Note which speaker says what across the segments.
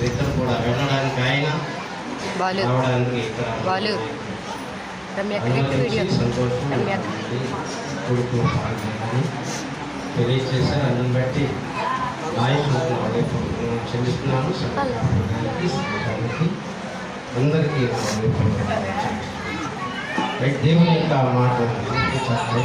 Speaker 1: వీరిద్దరు కూడా వెళ్ళడానికి ఆయన రావడానికి ఇక్కడ సంతోషం కొడుకు తెలియజేశారు. అందుని బట్టి చెల్లిస్తున్నాను. అందరికీ దేవుని యొక్క మాట ఏర్పాటు చేసుకుని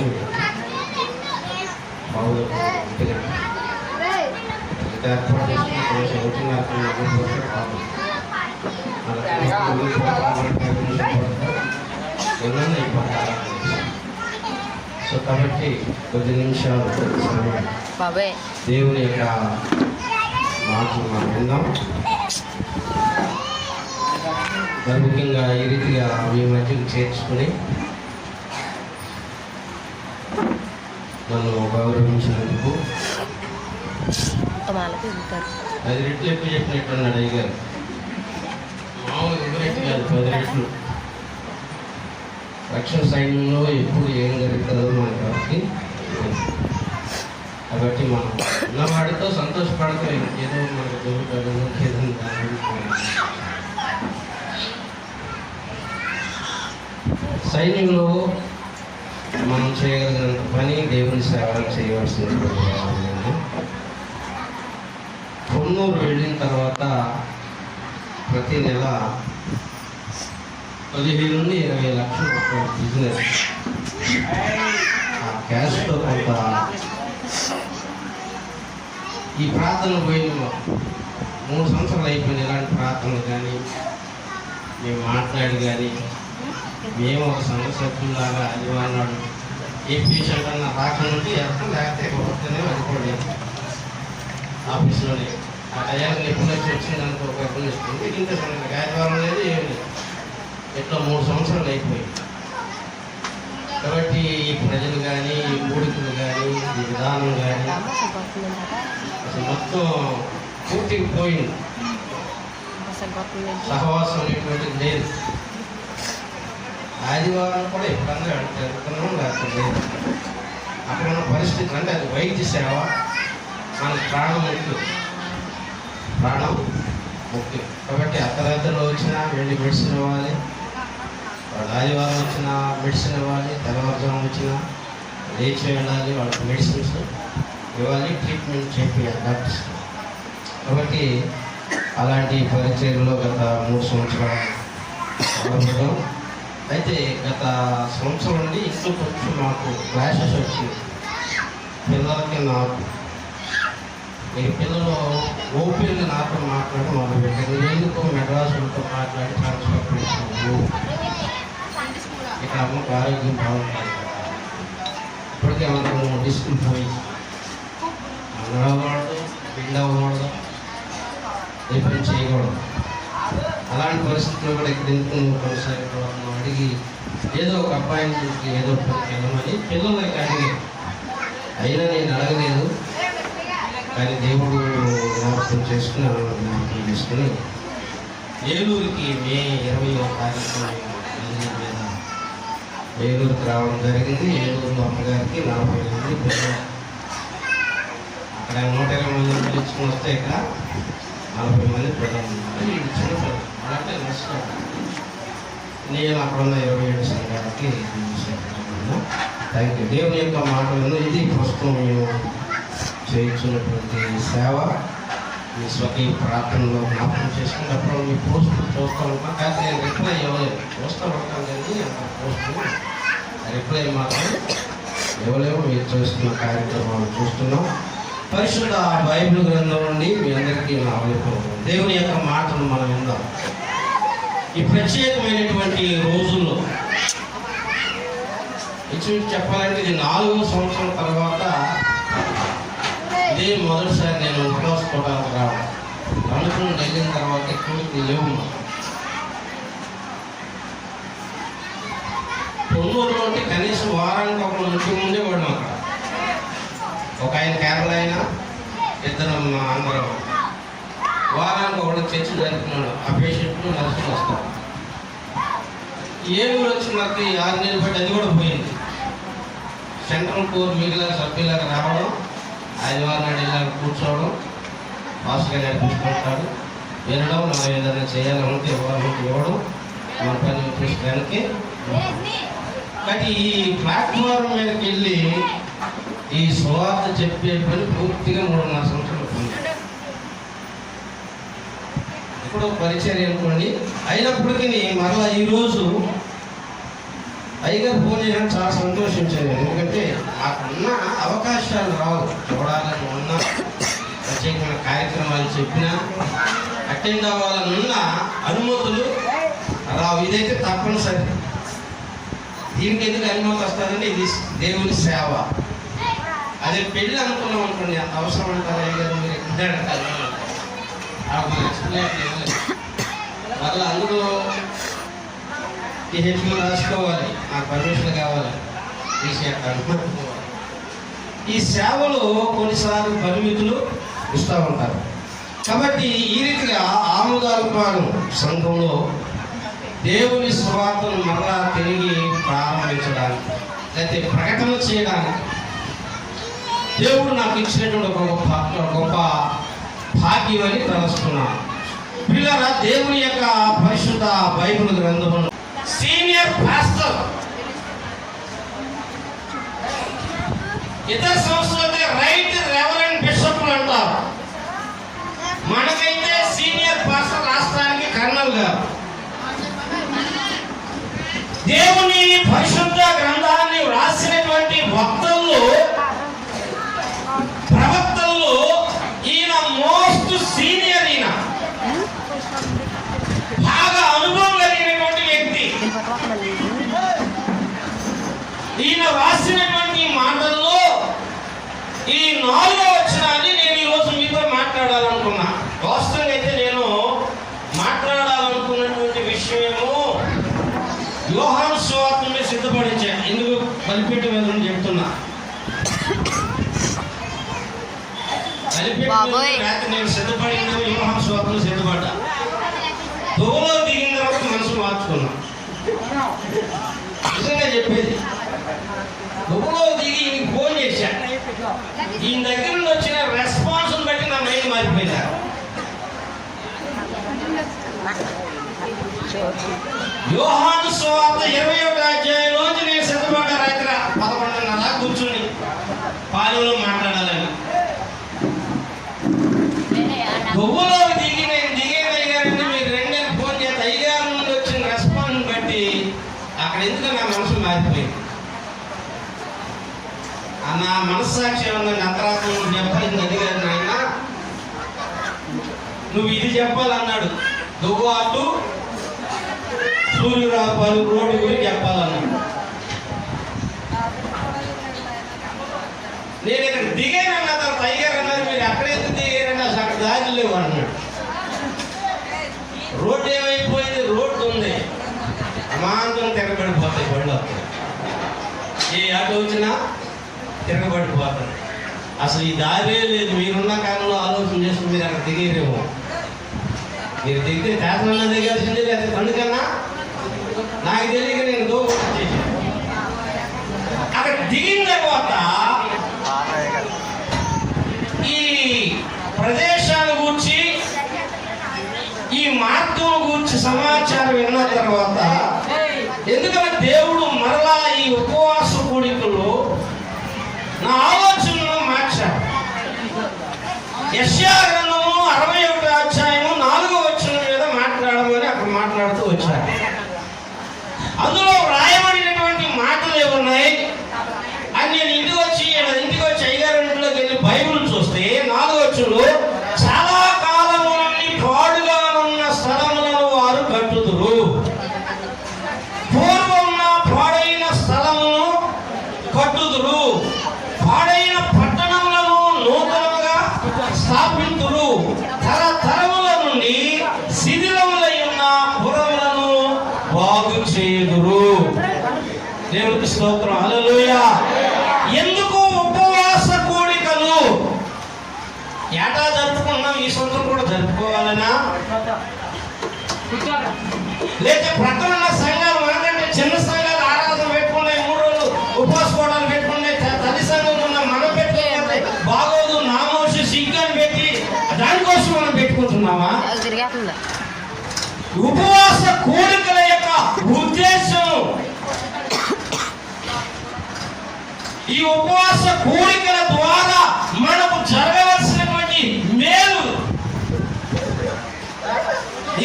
Speaker 1: సో కాబట్టి కొద్ది నిమిషాలు దేవుని యొక్క మాటలు మనం విందాం. మరి ముఖ్యంగా ఈ రీతిగా మీ మధ్యకు చేర్చుకుని నన్ను గౌరవించినందుకు 10 రెట్లు ఎక్కువ చెప్పినట్టున్నాడు అయ్యగారు. మామూలు రెట్లు కాదు, 10 రెట్లు. రక్షణ సైన్యంలో ఎప్పుడు ఏం జరుగుతుందో మనకి కాబట్టి మనం ఉన్నవాడితో సంతోషపడతాం. ఏదో మనకు దొరుకుతాడు ఏదైనా సైన్యంలో మనం చేయగలిగినంత పని దేవుని సేవలు చేయవలసింది. కొన్నూరు వెళ్ళిన తర్వాత ప్రతి నెల 15 నుండి 20 లక్షలు బిజినెస్. ఆ క్యాష్తో కొంత ఈ ప్రార్థనలు పోయిన 3 సంవత్సరాలు అయిపోయింది. ఇలాంటి ప్రార్థనలు కానీ మేము మాట్లాడి కానీ మేము ఒక సంఘ సభ్యులాగా అది అన్నాడు ఏ పేషెంట్ అన్న రాకనుండి అర్థం లేకపోతే కొడుతూనే వెళ్ళిపోలేదు ఆఫీస్లోనే. ఆ టయానికి ఎప్పుడు వచ్చి వచ్చిందనుకో ఒక ఎప్పుడు ఇస్తుంది ఇంత ఆదివారం లేదు ఏమి లేదు. ఎట్లా 3 సంవత్సరాలు అయిపోయింది. కాబట్టి ఈ ప్రజలు కానీ ఈ మూడికులు కానీ ఈ విధానం కానీ అసలు మొత్తం పూర్తిగా పోయింది. సహవాసం అనేటువంటిది లేదు. ఆదివారం కూడా ఎప్పుడన్నా జరుగుతున్నాం లేకపోతే అక్కడ ఉన్న పరిస్థితులు అంటే అది వైద్య సేవ మనకు ప్రాణం ముఖ్యం. కాబట్టి అర్ధరాత్రిలో వచ్చినా వెళ్ళి మెడిసిన్ ఇవ్వాలి, ఆదివారం వచ్చిన మెడిసిన్ ఇవ్వాలి, తెల్లవారుజాము వచ్చినా లేచి వెళ్ళాలి, వాళ్ళకి మెడిసిన్స్ ఇవ్వాలి, ట్రీట్మెంట్ చేయాలి డాక్టర్స్. కాబట్టి అలాంటి పరిచర్యలో గత 3 సంవత్సరాలు అయితే గత సంవత్సరం నుండి ఇంట్లో కొంచెం మాకు క్లాషెస్ వచ్చింది పిల్లలకి నాకు. ఈ పిల్లలు ఓపెన్గా నాతో మాట్లాడి మొదలుపెట్టారు. ఎందుకు మెడ్రాసులతో మాట్లాడి ట్రాన్స్ఫర్ చేసాము, ఇక్కడ అమ్మకు ఆరోగ్యం బాగుంటుంది కదా, ఇప్పటికే మనకు డిస్కులు పోయి నడవకూడదు, బిల్డ్ అవ్వకూడదు, ఏ పని చేయకూడదు. అలాంటి పరిస్థితుల్లో కూడా ఇక్కడ ఎందుకు కొనసాగిపోతున్నాం అడిగి ఏదో ఒక అపాయింట్మెంట్కి ఏదో వెళ్ళమని పిల్లలకి అడిగి అయినా నేను అడగలేదు. కానీ దేవుడు జ్ఞాపకం చేసుకుని జ్ఞాపకం చేసుకుని ఏలూరుకి మే 20వ తారీఖు మీద ఏలూరుకి రావడం జరిగింది. ఏలూరులో అమ్మగారికి 40 మంది పిల్లలు, అక్కడ 120 మంది పిలుచుకుని వస్తే ఇక్కడ 40 మంది పిల్లలు ఉన్నారు. ఇది చిన్న పిల్లలు అలాంటి నష్టం. నేను అక్కడ ఉన్న 27 సంఘాలకి థ్యాంక్ యూ. దేవుని యొక్క మాటలను ఇది ప్రస్తుతం మేము చేయించున్నటువంటి సేవ. మీ స్వకీయ ప్రార్థనలో జ్ఞాపకం చేసుకున్నప్పుడు మీ పోస్టులు చూస్తూ ఉంటాం. కానీ నేను రిప్లై ఇవ్వలేదు, చూస్తూ ఉంటాను కానీ అంత పోస్టులు రిప్లై మాత్రం ఇవ్వలేము. మీరు చూస్తున్న కార్యక్రమాలు చూస్తున్నాం. పరిశుద్ధ బైబిల్ గ్రంథం నుండి మీ అందరికీ నా అనుభవం దేవుని యొక్క మాటలు మనం విందాం. ఈ ప్రత్యేకమైనటువంటి రోజుల్లో చెప్పాలంటే ఇది 4వ సంవత్సరం తర్వాత ఇదే మొదటిసారి నేను ఉపవాసపోవడానికి రావడం. అనుకుని వెళ్ళిన తర్వాత ఎక్కువ లేవు. కొన్నూరులో అంటే కనీసం వారానికి ఒక ఇంటి ముందే పడడం. అక్కడ ఒక ఆయన కేరళ అయినా, ఇద్దరు అందరం వారానికి ఒకటి చర్చ జరుపుకున్నాడు. ఆ పేషెంట్లు నర్సులు వస్తారు. ఏలూరు వచ్చిన నాకు 6 నెలలు బట్టి అది కూడా పోయింది. సెంట్రల్ కోర్ మిగిలిన సభ్యులకు రావడం, ఆదివారం నాడు ఇలా కూర్చోవడం, పాస్ గారు చూసుకుంటాడు, వినడం, మనం ఏదైనా చేయాలంటే ఇవ్వడం మన పని చూసుకోవడానికి. కానీ ఈ ప్లాట్ఫామ్ మీదకి వెళ్ళి ఈ సువార్త చెప్పే పని పూర్తిగా 3.5 సంవత్సరాలు పని. ఇప్పుడు పరిచర్య అనుకోండి. అయినప్పటికీ మరలా ఈరోజు అయ్యగారు ఫోన్ చేయడం చాలా సంతోషించాను. ఎందుకంటే నాకున్న అవకాశాలు రావు, చూడాలని ఉన్న ప్రత్యేకమైన కార్యక్రమాలు చెప్పినా అటెండ్ అవ్వాలని ఉన్న అనుమతులు రావు. ఇదైతే తప్పనిసరి. దీనికి ఎందుకు అనుమతి వస్తుందంటే ఇది దేవుని సేవ. అదే పెళ్ళి అనుకున్నాం అనుకోండి, అంత అవసరం అంటారు అయ్యగారు మీరు ఇద్దరు మళ్ళీ అందులో హెచ్లు రాసుకోవాలి, నాకు పర్మిషన్ కావాలి, ఈ సేవలు కొన్నిసార్లు పరిమితులు ఇస్తూ ఉంటారు. కాబట్టి ఈ రీతిగా ఆముదాలపాలెం సంఘంలో దేవుని సువార్తను మరలా తిరిగి ప్రారంభించడానికి, లేకపోతే ప్రకటన చేయడానికి దేవుడు నాకు ఇచ్చినటువంటి ఒక గొప్ప భాగ్యం అని తలస్తున్నాను. పిల్లరా, దేవుని యొక్క పరిశుద్ధ బైబిల్ గ్రంథమును సీనియర్ పాస్టర్ ఇతర సంస్థలైతే రైట్ రెవరెండ్ బిషప్లు అంటారు. మనకైతే సీనియర్ పాస్టర్ రాష్ట్రానికి కర్నల్ గారు. దేవుని పరిశుద్ధ గ్రంథాన్ని వ్రాసినటువంటి వక్తల్లో ప్రవక్తల్లో ఈయన మోస్ట్ సీనియర్. ఈయన బాగా అనుభవం కలిగినటువంటి వ్యక్తి. ఈయన రాసినటువంటి మాటల్లో ఈ 4వ వచనాన్ని నేను ఈరోజు మీతో మాట్లాడాలనుకున్నా. వాస్తవంగా అయితే నేను మాట్లాడాలనుకున్నటువంటి విషయమేమో యోహాను సువార్త మీద సిద్ధపడించాను. ఎందుకు బలిపీఠం మీద చెప్తున్నా. రాత్రి నేను సిద్ధపడిందో యోహాను సువార్తలో సిద్ధపడ్డా. దోలో దిగిన తర్వాత మనసు మార్చుకున్నా. నిజంగా చెప్పేది, దోలో దిగి ఈయనకి ఫోన్ చేశా. ఈయన దగ్గర నుండి వచ్చిన రెస్పాన్స్ బట్టి నా మైండ్ మారిపోయిందా. యోహాను సువార్త 21వ అధ్యాయంలోంచి నేను సిద్ధపడ్డా. రాత్రి 11:30 కూర్చుని పాలెంలో మాట్లాడాలని. గొవ్వలో దిగి నేను దిగేది అయ్యారంటే మీరు 2 ఫోన్ చేస్తే అయ్యారు నుండి వచ్చిన రెస్పాన్స్ బట్టి అక్కడ ఎందుకు నా మనసు మారిపోయింది. నా మనస్సాక్షి ఏమన్నా అంతరాత్మ నువ్వు చెప్పాలి, అడిగారు నాయన, నువ్వు ఇది చెప్పాలన్నాడు. దువ్వాటు సూర్యురాపాలు రోడ్డు గురించి చెప్పాలన్నాడు. నేను ఇక్కడ దిగానన్నా తర్వాత అయ్యారు అన్నారు. మీరు అక్కడ ఎందుకు దిగారన్నా అక్కడ దారి లేవు అన్నాడు. రోడ్డు ఏమైపోయింది, రోడ్డు ఉంది, అమాంతం తిరగబడిపోతాయి బళ్ళు. ఏ ఆటో వచ్చినా తిరగబడిపోతాయి. అసలు ఈ దారే లేదు. మీరున్న కాలంలో ఆలోచన చేసి మీరు అక్కడ దిగేరేమో. మీరు దిగితే శాసనన్నా దిగాల్సిందే, లేదా పండుగన్నా నాకు తెలియక నేను దోపడి చేశాను. అక్కడ దిగిన తర్వాత ఈ ప్రదేశాల గురించి, ఈ మార్గం గురించి సమాచారం విన్న తర్వాత, ఎందుకంటే దేవుడు మరలా ఈ ఉపవాస కూడికలో నా ఆలోచనను మార్చాడు. యెషయా గ్రంథము 61వ అధ్యాయము 4వ వచనం మీద మాట్లాడమని అక్కడ మాట్లాడుతూ వచ్చారు. అందులో వ్రాయబడినటువంటి మాటలు ఏమున్నాయి అని నేను ఇంటికి వచ్చి అయ్యగారి ఇంట్లోకి వెళ్ళి బైబిల్ చూస్తే 4వ వచనంలో చాలా కాలము నుండి పాడుగా ఉన్న స్థలములను వారు కట్టుదురు. పూర్వం పాడైన స్థలమును కట్టుదురు, పాడైన పట్టణములను నూతనముగా స్థాపింతురు, తరతరముల నుండి శిథిలములై ఉన్న పురములను బాగు చేయుదురు. దేవునికి స్తోత్రం, హల్లెలూయా. ఎందుకు ఉపవాస కూడికలు ఏటా జరుపుకున్నాం, ఈ సంవత్సరం కూడా జరుపుకోవాలనా? లేక ప్రకటన సంఘాలు మనకంటే చిన్న సంఘాలు ఆరాధన పెట్టుకున్నాయి, 3 రోజులు ఉపవాస కూడాలు పెట్టుకున్నాయి, తల్లి సంఘం ఉన్న మనం పెట్టుకోవాలి బాగోదు, నామోషి సిగ్గాన్ని పెట్టి దానికోసం మనం పెట్టుకుంటున్నామా? ఉపవాస కోరికల యొక్క ఉద్దేశం, ఈ ఉపవాస కోరికల ద్వారా మనకు జరగవలసినటువంటి మేలు,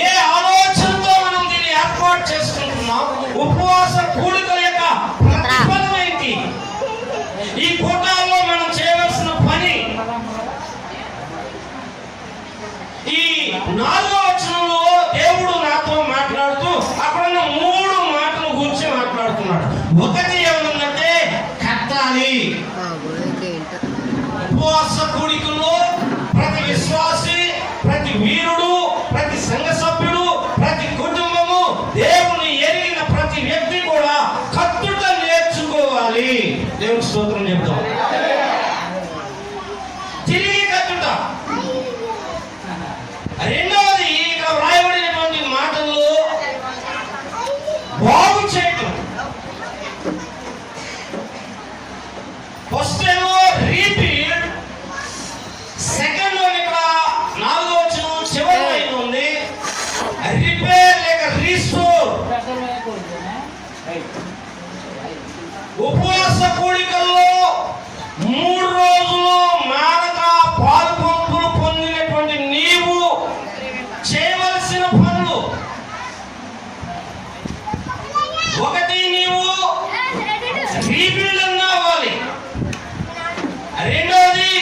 Speaker 1: ఏ ఆలోచనతో మనం దీన్ని ఏర్పాటు చేసుకుంటున్నాం, ఉపవాస కోరికల యొక్క ప్రతిఫలం ఏంటి, ఈ కూటాల్లో మనం చేయవలసిన పని. ఈ 4వ వచనంలో దేవుడు నాతో మాట్లాడుతూ అక్కడ 3 మాటల గురించి మాట్లాడుతున్నాడు. ఒకటి ఏమనుందంటే కట్టాలి. ఉపవాస కూడికల్లో ప్రతి విశ్వాసి, ప్రతి వీరుడు, ప్రతి సంఘ సభ్యుడు, ప్రతి కుటుంబము, దేవుని ఎరిగిన ప్రతి వ్యక్తి కూడా కట్టుట నేర్చుకోవాలి. దేవుని స్తోత్రం చెప్తాం. తిరిగి కట్టుట. రెండవది ఇక్కడ వ్రాయబడినటువంటి మాటల్లో బాగు చేయటం. ఫస్ట్ ఏమో రీబిల్డ్, సెకండ్ వన్ ఇక్కడ 4వ వచనం చివరి లైన్ ఉంది, రిపేర్ లేక రీస్టోర్. ఉపవాస కూడికల్లో 3 రోజులు మానక పాలు పంపులు పొందినటువంటి నీవు చేయవలసిన పనులు, ఒకటి నీవు రీబిల్డ్ అన్నా అవ్వాలి, రెండోది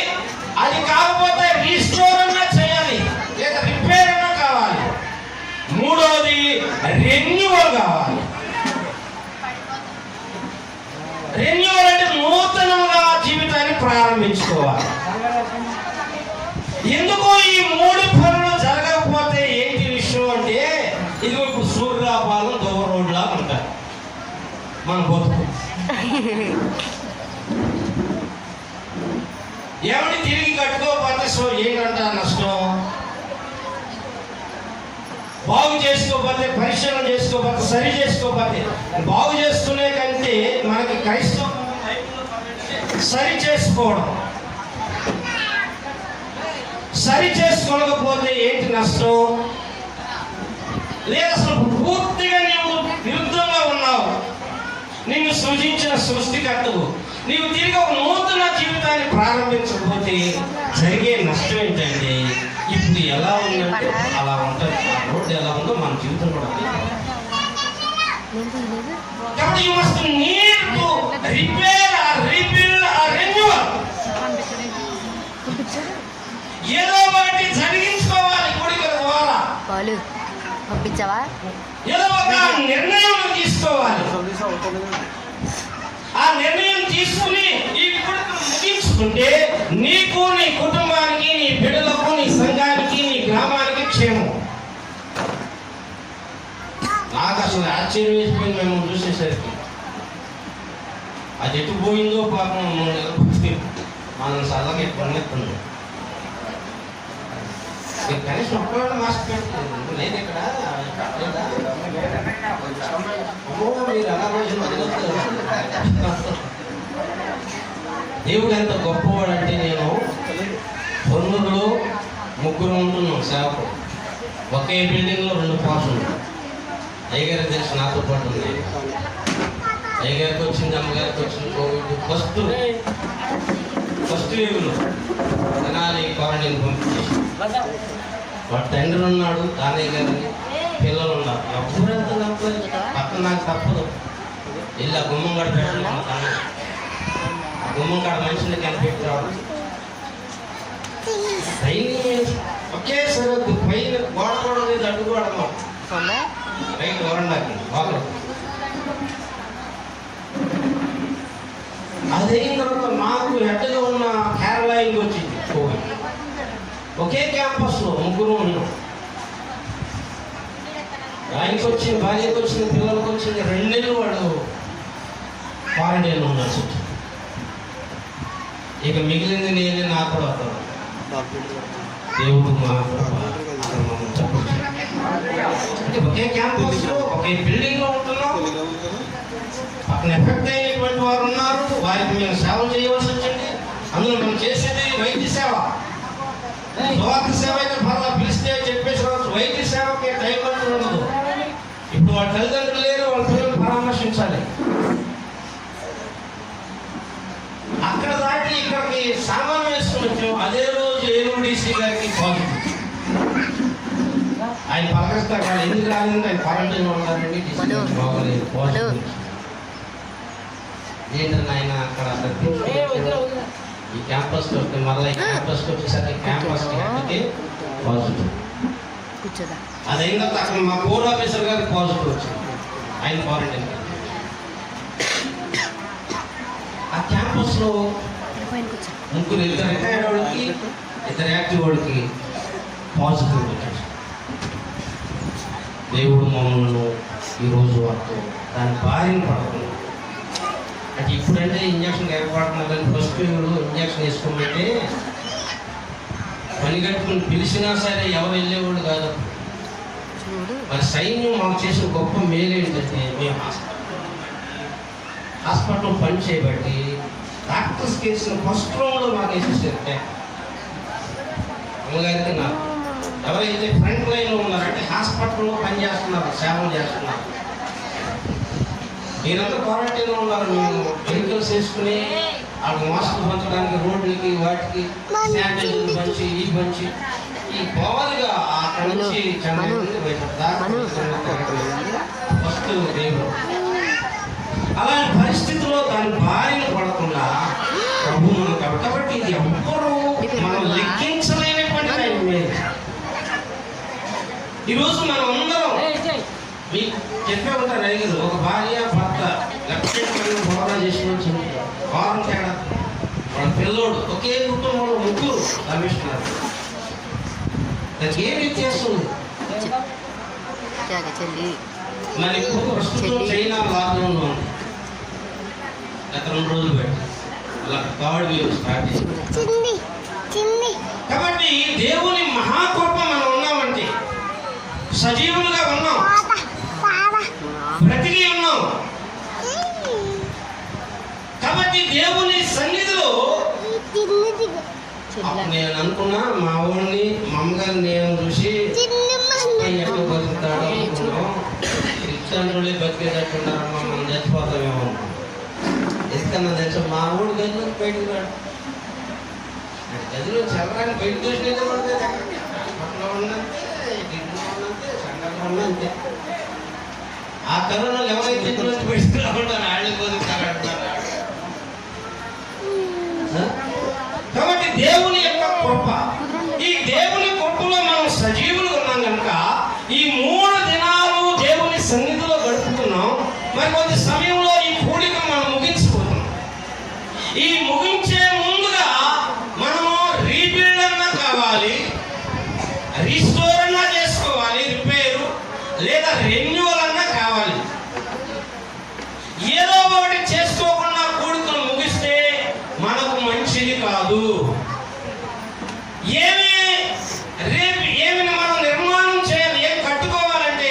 Speaker 1: అది కాకపోతే రీస్టోర్ అన్నా చేయాలి, లేక రిపేర్ అన్నా కావాలి, మూడోది రెన్యూవల్ కావాలి. రెన్యూవల్ అంటే నూతనంగా జీవితాన్ని ప్రారంభించుకోవాలి. ఎందుకు ఈ 3 పనులు జరగకపోతే ఏంటి విషయం అంటే, ఇది ఇప్పుడు సూర్యపాలెం దోవ రోడ్లా ఉంటాయి మన బతుకు. ఏమని తిరిగి కట్టుకోకపోతే ఏంటంట నష్టం? బాగు చేసుకోకపోతే, పరిశీలన చేసుకోకపోతే, సరి చేసుకోకపోతే, బాగు చేసుకునే కంటే మనకి క్రైస్తవ సరి చేసుకోవడం. సరి చేసుకోకపోతే ఏంటి నష్టం? లేదా అసలు పూర్తిగా నీవు విరుద్ధంగా ఉన్నావు. నిన్ను సృజించిన సృష్టికర్తవు నీవు తిరిగి ఒక నూతన జీవితాన్ని ప్రారంభించకపోతే జరిగే నష్టం ఏంటంటే, ఇప్పుడు ఎలా ఉందంటే అలా ఉంటుంది. రోడ్డు ఎలా ఉందో మన జీవితం కూడా. కాబట్టి you must need to repair or rebuild or renewal. ఏదో ఒకటి జరిగించుకోవాలి కోరికల ద్వారా. ఏదో ఒక నిర్ణయం తీసుకోవాలి. ఆ నిర్ణయం తీసుకుని ఈ కోరికను ముగించుకుంటే నీకు, నీ కుటుంబానికి, నీ బిడ్డలకు, నీ సంఘానికి, నీ గ్రామానికి క్షేమం. నాకు అసలు ఆశ్చర్యం వేసిపోయింది మేము చూసేసరికి. అది ఎటు పోయిందో పాపం మనం చల్లగా ఎప్పుడు కనీసం ఒక్కవేళ మాస్క్ పెట్టలేదు లేదు ఇక్కడ. మీరు అలా రోజులు దేవుడు ఎంత గొప్పవాడు అంటే, నేను పొన్నులో 3 ఉంటున్నాం సేవకుడు. ఒకే బిల్డింగ్లో 2 పాసులు. అయ్యగారి తెలిసి నాతో పాటు ఉంది. అయ్యగారికి వచ్చింది, అమ్మగారికి వచ్చింది కోవిడ్. ఫస్ట్ వేవ్లో తెనాలి క్వారంటైన్ పంపించేసి, వాడు తండ్రి ఉన్నాడు, తానయ్య గారిని, పిల్లలు ఉన్నారు. ఎవరైతే తప్పదు, పక్కన నాకు తప్పదు. వెళ్ళి ఆ గుమ్మం కాడ పెట్టుకున్నాను. ఆ గుమ్మం కాడ మనుషులు కనిపెట్టి రావడం. ఒకేసారి పైన గోడ కూడా లేదు, అడ్డుకోవడం పైకి వరండాకి వాకలు. అదైన తర్వాత మాకు హెడ్గా ఉన్న కేరళకి వచ్చింది కోవిడ్. ఒకే క్యాంపస్లో 3 ఉన్నాం. ఆయనకి వచ్చింది, భార్యకి వచ్చింది, పిల్లలకు వచ్చింది. 2 నెలలు వాడు క్వారంటైన్ ఉన్నాడు. ఇక మిగిలింది నేను, నాకు కూడా వస్తాను. దేవుడు మా చెప్పచ్చు. అంటే ఒకే క్యాంపస్లో, ఒకే బిల్డింగ్లో ఉంటున్నాం. పక్కన ఎఫెక్ట్ అయినటువంటి వారు ఉన్నారు, వారికి మేము సేవ చేయవలసి వచ్చింది. అందులో మేము చేసేది వైద్య సేవ. స్వార్థ సేవ అయితే పర్లా పిలిస్తే చెప్పేసి రావచ్చు. తల్లిదండ్రులు లేరు, వాళ్ళ పిల్లలు పరామర్శించాలి. అక్కడ దాటి ఇక్కడికి సామాన్యం వేసుకుని వచ్చాం. అదే రోజు ఏలూరు డీసీ గారికి పాజిటివ్. ఆయన పలకరిస్తారు, వాళ్ళు ఎందుకు రాలేదు, ఆయన క్వారంటైన్ ఉన్నారండి, డీసీ గారికి బాగోలేదు, పాజిటివ్. ఏంటన్నా ఆయన అక్కడ ఈ క్యాంపస్కి వస్తే మళ్ళీ ఈ క్యాంపస్కి వచ్చేసరికి క్యాంపస్కి హెడ్కి పాజిటివ్. అదైన తర్వాత అక్కడ మా కోర్ ఆఫీసర్ గారికి పాజిటివ్ వచ్చింది, ఆయన క్వారంటైన్. ఆ క్యాంపస్లో ముగ్గురు, ఇద్దరు రిటైర్డ్ వాడికి, ఇద్దరు యాక్టివ్ వాడికి పాజిటివ్ వచ్చాడు. దేవుడు మమ్మల్ని ఈరోజు వరకు దాని బారిన పడుతుంది. అంటే ఇప్పుడంటే ఇంజక్షన్ ఏర్పడుతున్నారు, కానీ ఫస్ట్ ఇంజక్షన్ వేసుకోమంటే పని కట్టుకుని పిలిచినా సరే ఎవరు వెళ్ళేవాడు కాదు. మరి సైన్యం మాకు చేసిన గొప్ప మేలు ఏంటంటే, మేము హాస్పిటల్ పని చేయబట్టి డాక్టర్స్ కేసిన ఫస్ట్ రౌండ్లో మాకు వేసేసారు. అమ్మగారికి నాకు ఎవరైతే ఫ్రంట్ లైన్లో ఉన్నారంటే హాస్పిటల్లో పని చేస్తున్నారు, సేవలు చేస్తున్నారు. మీరంతా క్వారంటైన్లో ఉన్నారు. మేము వెహికల్స్ వేసుకుని వాళ్ళకి మాస్కులు పంచడానికి రోడ్లకి వాటికి శానిటైజర్లు పంచి ఈ పంచి ఈ పోవాలిగా అక్కడ నుంచి ఫస్ట్ దేవుడు. అలాంటి పరిస్థితుల్లో దాని బారిన పడకుండా ప్రభు మనం కాబట్టి ఇది ఎవ్వరూ మనం లెక్కించలేనటువంటి టైం లేదు. ఈరోజు మనం అందరం మీకు చెప్పే ఉంటారు అడిగారు, ఒక భార్య భర్త లక్షణంగా బోధన చేసిన వారం తేడా, వాళ్ళ పిల్లోడు ఒకే కుటుంబంలో ముగ్గురు లభిస్తున్నారు. దానికి ఏం వ్యత్యాసం ఉంది? మరి ఇప్పుడు ప్రస్తుతం చైనా లాక్డౌన్లో ఉంది, గత 2 రోజులు పెట్టి అలా థర్డ్ వేవ్ స్టార్ట్ చేసింది. కాబట్టి దేవుని మహాకృప మనం ఉన్నామంటే, సజీవులుగా ఉన్నాం, బ్రతికి ఉన్నాం. కాబట్టి దేవుని సన్నిధిలో నేను అనుకున్నా, మా ఊరిని మా అమ్మగారిని నేను చూసి ఎక్కడ బతుకుతాడో అనుకున్నాం. క్రిస్టియన్లే బతికేటట్టున్నారమ్మా, మనం చచ్చిపోతామేమో. ఎందుకన్నా తెలుసు, మా ఊడి గదిలో బయటకు రాడు, గదిలో చల్లడానికి బయట చూసినట్టు పడితే పక్కన ఉన్నంతే, ఇంట్లో ఉన్నంతే, సంఘటన ఉన్నంతే. ఆ కరోనాలు ఎవరైతే ఇంట్లో బయటకు రాకుండా వాళ్ళు బతుకుతారంటున్నారు. కాబట్టి దేవుని యొక్క కృప, ఈ దేవుని కృపలో మనం సజీవులు ఉన్నాం కనుక ఈ 3 దినాలు దేవుని సన్నిధిలో గడుపుతున్నాం. మరి కొద్ది సమయంలో ఈ కూడిక మనం ముగించుకుంటున్నాం. ఈ ముగించే ముందుగా మనము రీబిల్డ్ అన్నా కావాలి, రీస్టోర్ అన్నా చేసుకోవాలి, రిపేరు లేదా రెన్యువల్ అన్నా కావాలి. ఏదో ఒకటి చేసుకోకుండా కూడికలు ముగిస్తే మనకు మంచిది కాదు. ఏమి మనం నిర్మాణం చేయాలి, ఏం కట్టుకోవాలంటే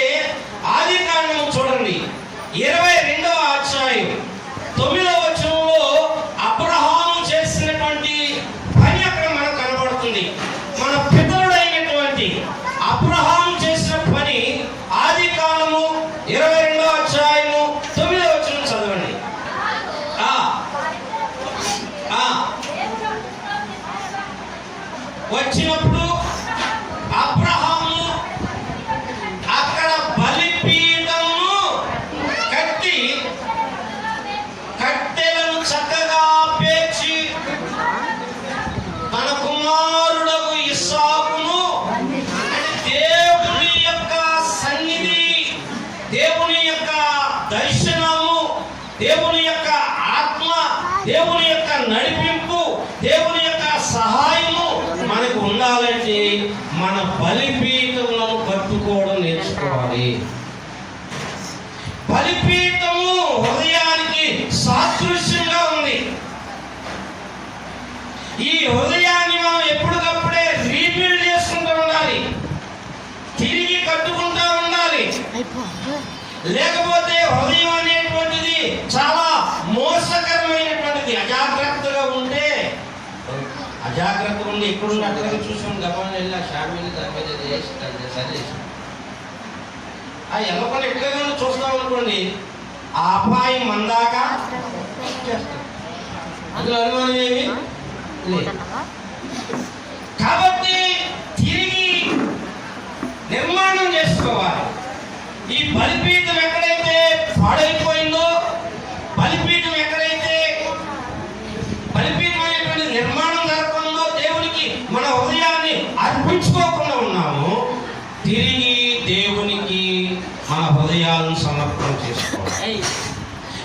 Speaker 1: ఆదికాండం చూడండి 22వ అధ్యాయం 9వ వచనంలో అబ్రహాము చేసినటువంటి పని అక్కడ మనకు కనబడుతుంది. మన పితరుడైనటువంటి అబ్రహాము చేసిన పని ఆదికాండము 22వ అధ్యాయము 9వ వచనం చదవండి. వచ్చినప్పుడు అబ్రహాము అక్కడ బలిపీఠము కట్టి కట్టెలను చక్కగా పేర్చి తన కుమారుడకు ఇస్సాకును, దేవుని యొక్క సన్నిధి, దేవుని యొక్క దర్శనము, దేవుని యొక్క ఆత్మ, దేవుని యొక్క నడిపింపు, దేవుని యొక్క సహాయము మనకు ఉండాలంటే మన బలిపీఠములను కట్టుకోవడం నేర్చుకోవాలి. బలిపీఠము హృదయానికి సాదృశ్యంగా ఉంది. ఈ హృదయాన్ని మనం ఎప్పటికప్పుడే రీబిల్డ్ చేసుకుంటూ ఉండాలి, తిరిగి కట్టుకుంటూ ఉండాలి. లేకపోతే హృదయం అనేటువంటిది చాలా మోసకరమైనటువంటిది. అజాగ్రత్తగా ఉంటే, అజాగ్రత్తగా ఉండి ఎక్కడున్నట్టుగా చూసాం, గమనం వెళ్ళి షామీలు దాని మీద సజెషన్ ఆ ఎల్లకుండా ఎక్కడైనా చూస్తాం అనుకోండి, ఆ అపాయం మందాక చేస్తాం. అందులో అనుమానం ఏమి లేదు. కాబట్టి తిరిగి నిర్మాణం చేసుకోవాలి. ఈ బలిపీఠం ఎక్కడైతే పాడైపోయిందో, బలిపీఠం ఎక్కడైతే బలిపీఠం అనేటువంటి నిర్మాణం జరగకుండా దేవునికి మన హృదయాన్ని అర్పించుకోకుండా ఉన్నాము, తిరిగి దేవునికి మన హృదయాలను సమర్పణ చేసుకోవాలి.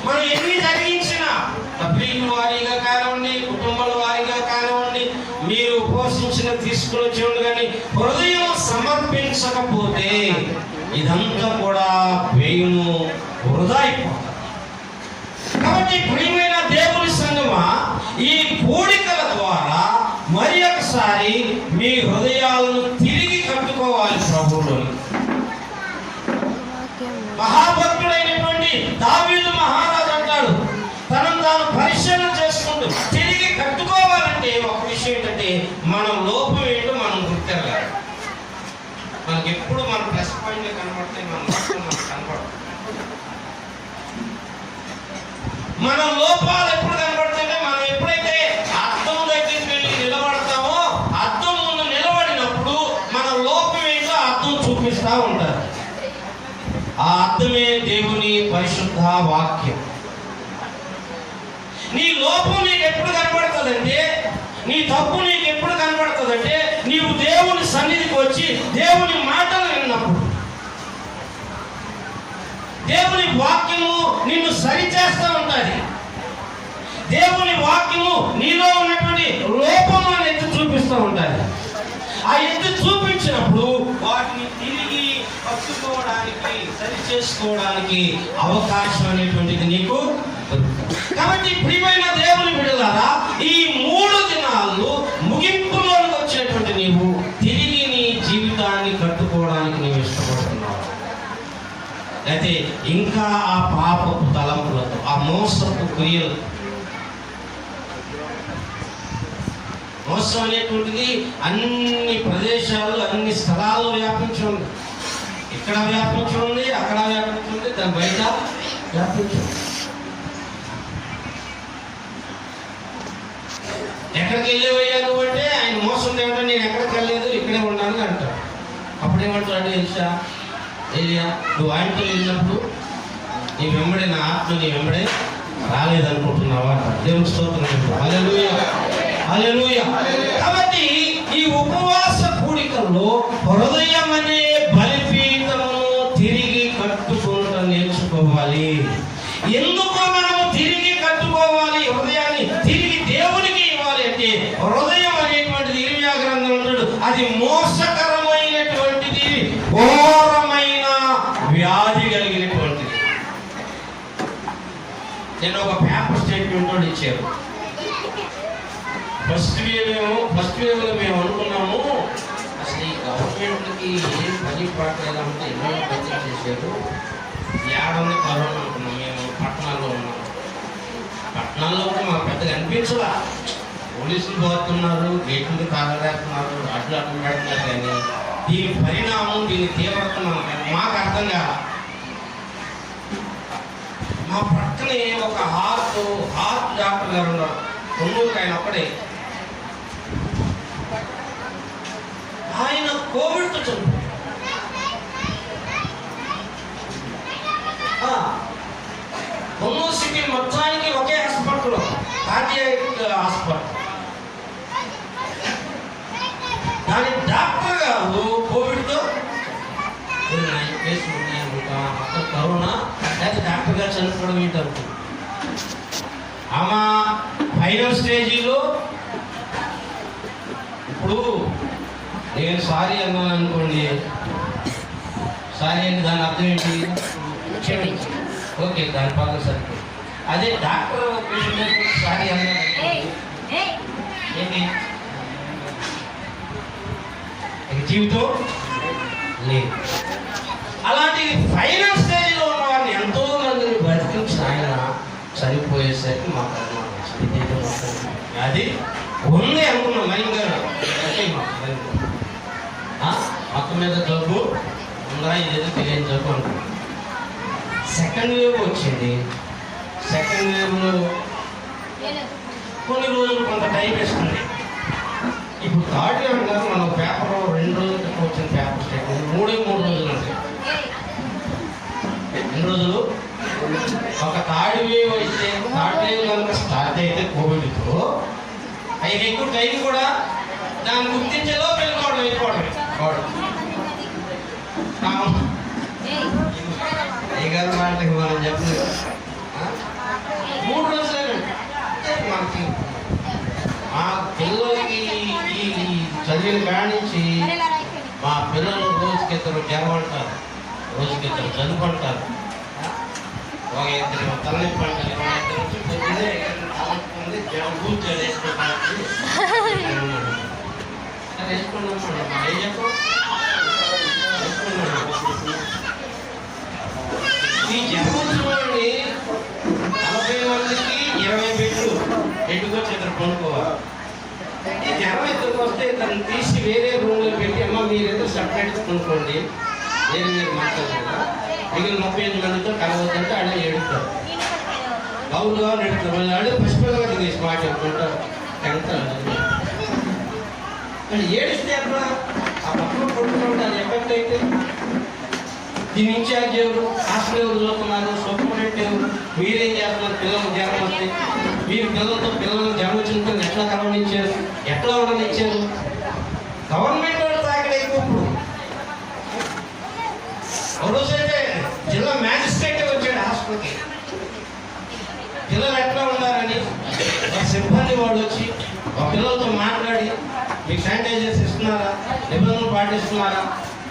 Speaker 1: మనం ఎన్ని జరిగించినా, పబ్లిక్ వారీగా కానివ్వండి, కుటుంబాల వారీగా కానివ్వండి, మీరు పోషించిన తీసుకుని వచ్చేవాడు, కానీ హృదయం సమర్పించకపోతే ఇదంతా కూడా వ్యయము, వృధా అయిపోతుంది. కాబట్టి ప్రియమైన దేవుని సంగమా, ఈ కూడికల ద్వారా మరి ఒకసారి మీ హృదయాలను తిరిగి కట్టుకోవాలి ప్రభువులోని. మహాభక్తుడైనటువంటి దావీదు మహారాజు అంటాడు, తనను తాను పరిశీలన చేసుకుంటూ తిరిగి కట్టుకోవాలంటే ఒక విషయం ఏంటంటే, మనం లోపం ఏంటో మనం గుర్తిరగాలి. మనకి ఎప్పుడు మన ప్లస్ పాయింట్ కనబడతాయి, మన లోపం మనకు కనబడదు. మన లోపాలు ఎప్పుడు కనబడుతుంటే, మనం ఎప్పుడైతే అద్దం దగ్గరికి వెళ్ళి నిలబడతామో, అద్దం ముందు నిలబడినప్పుడు మన లోపం ఏంటో అద్దం చూపిస్తూ ఉంటారు. ఆ అర్థమే దేవుని పరిశుద్ధ వాక్యం. నీ లోపం నీకు ఎప్పుడు కనబడుతుందంటే, నీ తప్పు నీకు ఎప్పుడు కనబడుతుందంటే, నీవు దేవుని సన్నిధికి వచ్చి దేవుని మాటలు విన్నప్పుడు. దేవుని వాక్యము నిన్ను సరిచేస్తూ ఉంటుంది. దేవుని వాక్యము నీలో ఉన్నటువంటి లోపములను ఎత్తి చూపిస్తూ ఉంటుంది. ఆ ఎత్తి చూపించినప్పుడు వాటిని తిరిగి పట్టుకోవడానికి, సరి చేసుకోవడానికి అవకాశం అనేటువంటిది నీకు దొరుకుతుంది. కాబట్టి ప్రియమైన దేవుని బిడ్డలారా, ఈ 3 దినాలు ముగింపులోకి వచ్చినటువంటి నీవు తిరిగి నీ జీవితాన్ని కట్టుకోవడానికి నీవు ఇష్టపడుతున్నావు, అయితే ఇంకా ఆ పాపపు తలంపులతో, ఆ మోసపు క్రియలు. మోసం అనేటువంటిది అన్ని ప్రదేశాలు, అన్ని స్థలాల్లో వ్యాపించి ఉంది. ఇక్కడ వ్యాపించి ఉంది, అక్కడ వ్యాపించి ఉంది, దాని బయట వ్యాపించి ఉంది. ఎక్కడికి వెళ్ళేవయ్యా నువ్వు అంటే, ఆయన మోసం ఏమంటే నేను ఎక్కడికి వెళ్ళలేదు, ఇక్కడే ఉన్నాను అంటాడు. అప్పుడేమంటాడు తెలుసా, ఏలియా నువ్వు ఆయనతో వెళ్ళినప్పుడు నీ వెంబడే నా ఆత్మ నీ వెంబడే రాలేదనుకుంటున్నావా? దేవుని స్తోత్రం. హల్లెలూయా, హల్లెలూయా. కాబట్టి ఈ ఉపవాస కూడికల్లో హృదయం అనే బలిపీఠమును తిరిగి కట్టుకుంటూ నేర్చుకోవాలి. ఎందుకు మనము తిరిగి కట్టుకోవాలి, హృదయాన్ని తిరిగి దేవునికి ఇవ్వాలి అంటే, హృదయం అనేటువంటిది ఇర్మియా గ్రంథంలో ఉంటాడు, అది మోసకరమైనటువంటిది, ఘోరమైన వ్యాధి కలిగినటువంటిది. నేను ఒక పేపర్ స్టేట్మెంట్ ఇచ్చాను. ఫస్ట్ వేవ్లో మేము అనుకున్నాము, అసలు ఈ గవర్నమెంట్కి ఏం పని పట్టలేదంటే ఎన్నో బడ్జెట్ చేశారు, ఏడాది కరోనా అనుకున్నాం. మేము పట్టణాల్లో ఉన్నాం. పట్టణాల్లో కూడా మాకు పెద్దగా అనిపించలా. పోలీసులు పోతున్నారు, గేట్లు తాగలేస్తున్నారు, అడ్లు పెడుతున్నారు, కానీ దీని పరిణామం, దీని తీవ్రత మాకు అర్థం కాదు. మా పక్కనే ఒక హార్ట్ డాక్టర్ గారు ఉన్నారు, కొన్నూరుకి. ఆయన ఒక్కడే, ఆయన కోవిడ్తో చనిపోయాడు. కొన్నూరు సిటీ మొత్తానికి ఒకే హాస్పిటల్, కార్డియాక్ హాస్పిటల్. దాని డాక్టర్ గారు కోవిడ్తో కేసులు ఉన్నాయనుకుంటా, అక్కడ కరోనా, అయితే డాక్టర్ గారు చనిపోవడం ఏంటనుకో. ఆమె ఫైనల్ స్టేజీలో. ఇప్పుడు నేను సారీ అన్నాను అనుకోండి, సారీ అంటే దాని అర్థం ఏంటి? ఓకే, దాని బాగా సరిపోయి. అదే డాక్టర్ పేషెంట్ సారీ అన్నాను ఏంటి, జీవితం లేదు. అలాంటి ఫైనల్ స్టేజ్లో ఉన్న వారిని ఎంతో మందిని బతికించిన ఆయన చనిపోయేసరికి మాకు అది ఉంది అనుకున్నాం. మైన్ గారు మొత్తం మీద డబ్బు ఉందా ఇదేదో తెలియని జబ్బు అనుకున్నాను. సెకండ్ వేవ్ వచ్చింది. సెకండ్ వేవ్లో కొన్ని రోజులు కొంత టైం వేస్తుంది. ఇప్పుడు థర్డ్ వేవ్ కాదు, మన పేపర్ 2 రోజుల క్రితం వచ్చిన పేపర్ స్టేట్మెంట్ 3 రోజులు అంటే 2 రోజులు. ఒక థర్డ్ వేవ్ అయితే, థర్డ్ వేవ్ కనుక స్టార్ట్ అయితే కోవిడ్తో అయితే ఎక్కువ టైం కూడా దాన్ని గుర్తించేలో వెళ్ళిపోవడం అయిపోవడమే అయ్యగారు మాటకి మనం చెప్పలేదు. 3 రోజులు మనకి మా పిల్లలకి ఈ చదివిన కానించి మా పిల్లలు రోజుకిద్దరు జ్వరం అంటారు, రోజుకిద్దరు జలుబు అంటారు, ఒక ఇద్దరు తలనొప్పి అంటారు, ఇద్దరు వచ్చి పొద్దున్నే జ్వరం కూర్చొని వేసుకుంటారు. వేసుకున్నాం ఏం చెప్పు ఈ జ్వరం చూడండి. 40 మందికి 20 బెడ్లు ఎట్టుకొచ్చి ఇద్దరు కొనుక్కోవాలి. ఈ జ్వరం ఇద్దరికి వస్తే ఇద్దరిని తీసి వేరే రూమ్లో పెట్టి అమ్మ మీరేదో సపరేట్ కొనుక్కోండి, వేరే మీరు మాట్లాడదు, మిగిలిన 35 మందితో కలవద్దంటే ఆడే ఏడుతారు, గౌరుగా నెడుతారు. మళ్ళీ ఆడే పసిపిల్లగా తీసి మాట చెప్పుకుంటారు. కానీ ఏడిస్తే అక్కడ ఆ పక్కన కొట్టుకుంటే అది ఎఫెక్ట్ అయితే దీని ఇన్ఛార్జ్ ఎవరు, హాస్టల్ ఎవరు చూస్తున్నారు, సూపరింటెండెంట్ ఎవరు, మీరేం చేస్తున్నారు? పిల్లలకు జ్వరం వస్తే మీరు పిల్లలతో పిల్లలకు జ్వరం వచ్చిన ఎట్లా కలవనిచ్చారు, ఎట్లా ఉండనిచ్చారు? గవర్నమెంట్ వాళ్ళు తాగడ ఎక్కువ. ఒక రోజైతే జిల్లా మ్యాజిస్ట్రేట్ వచ్చాడు హాస్పిటల్కి, పిల్లలు ఎట్లా ఉన్నారని. ఒక సిబ్బంది వాడు వచ్చి ఒక పిల్లలతో మాట్లాడి మీకు శానిటైజర్స్ ఇస్తున్నారా, నిబంధనలు పాటిస్తున్నారా,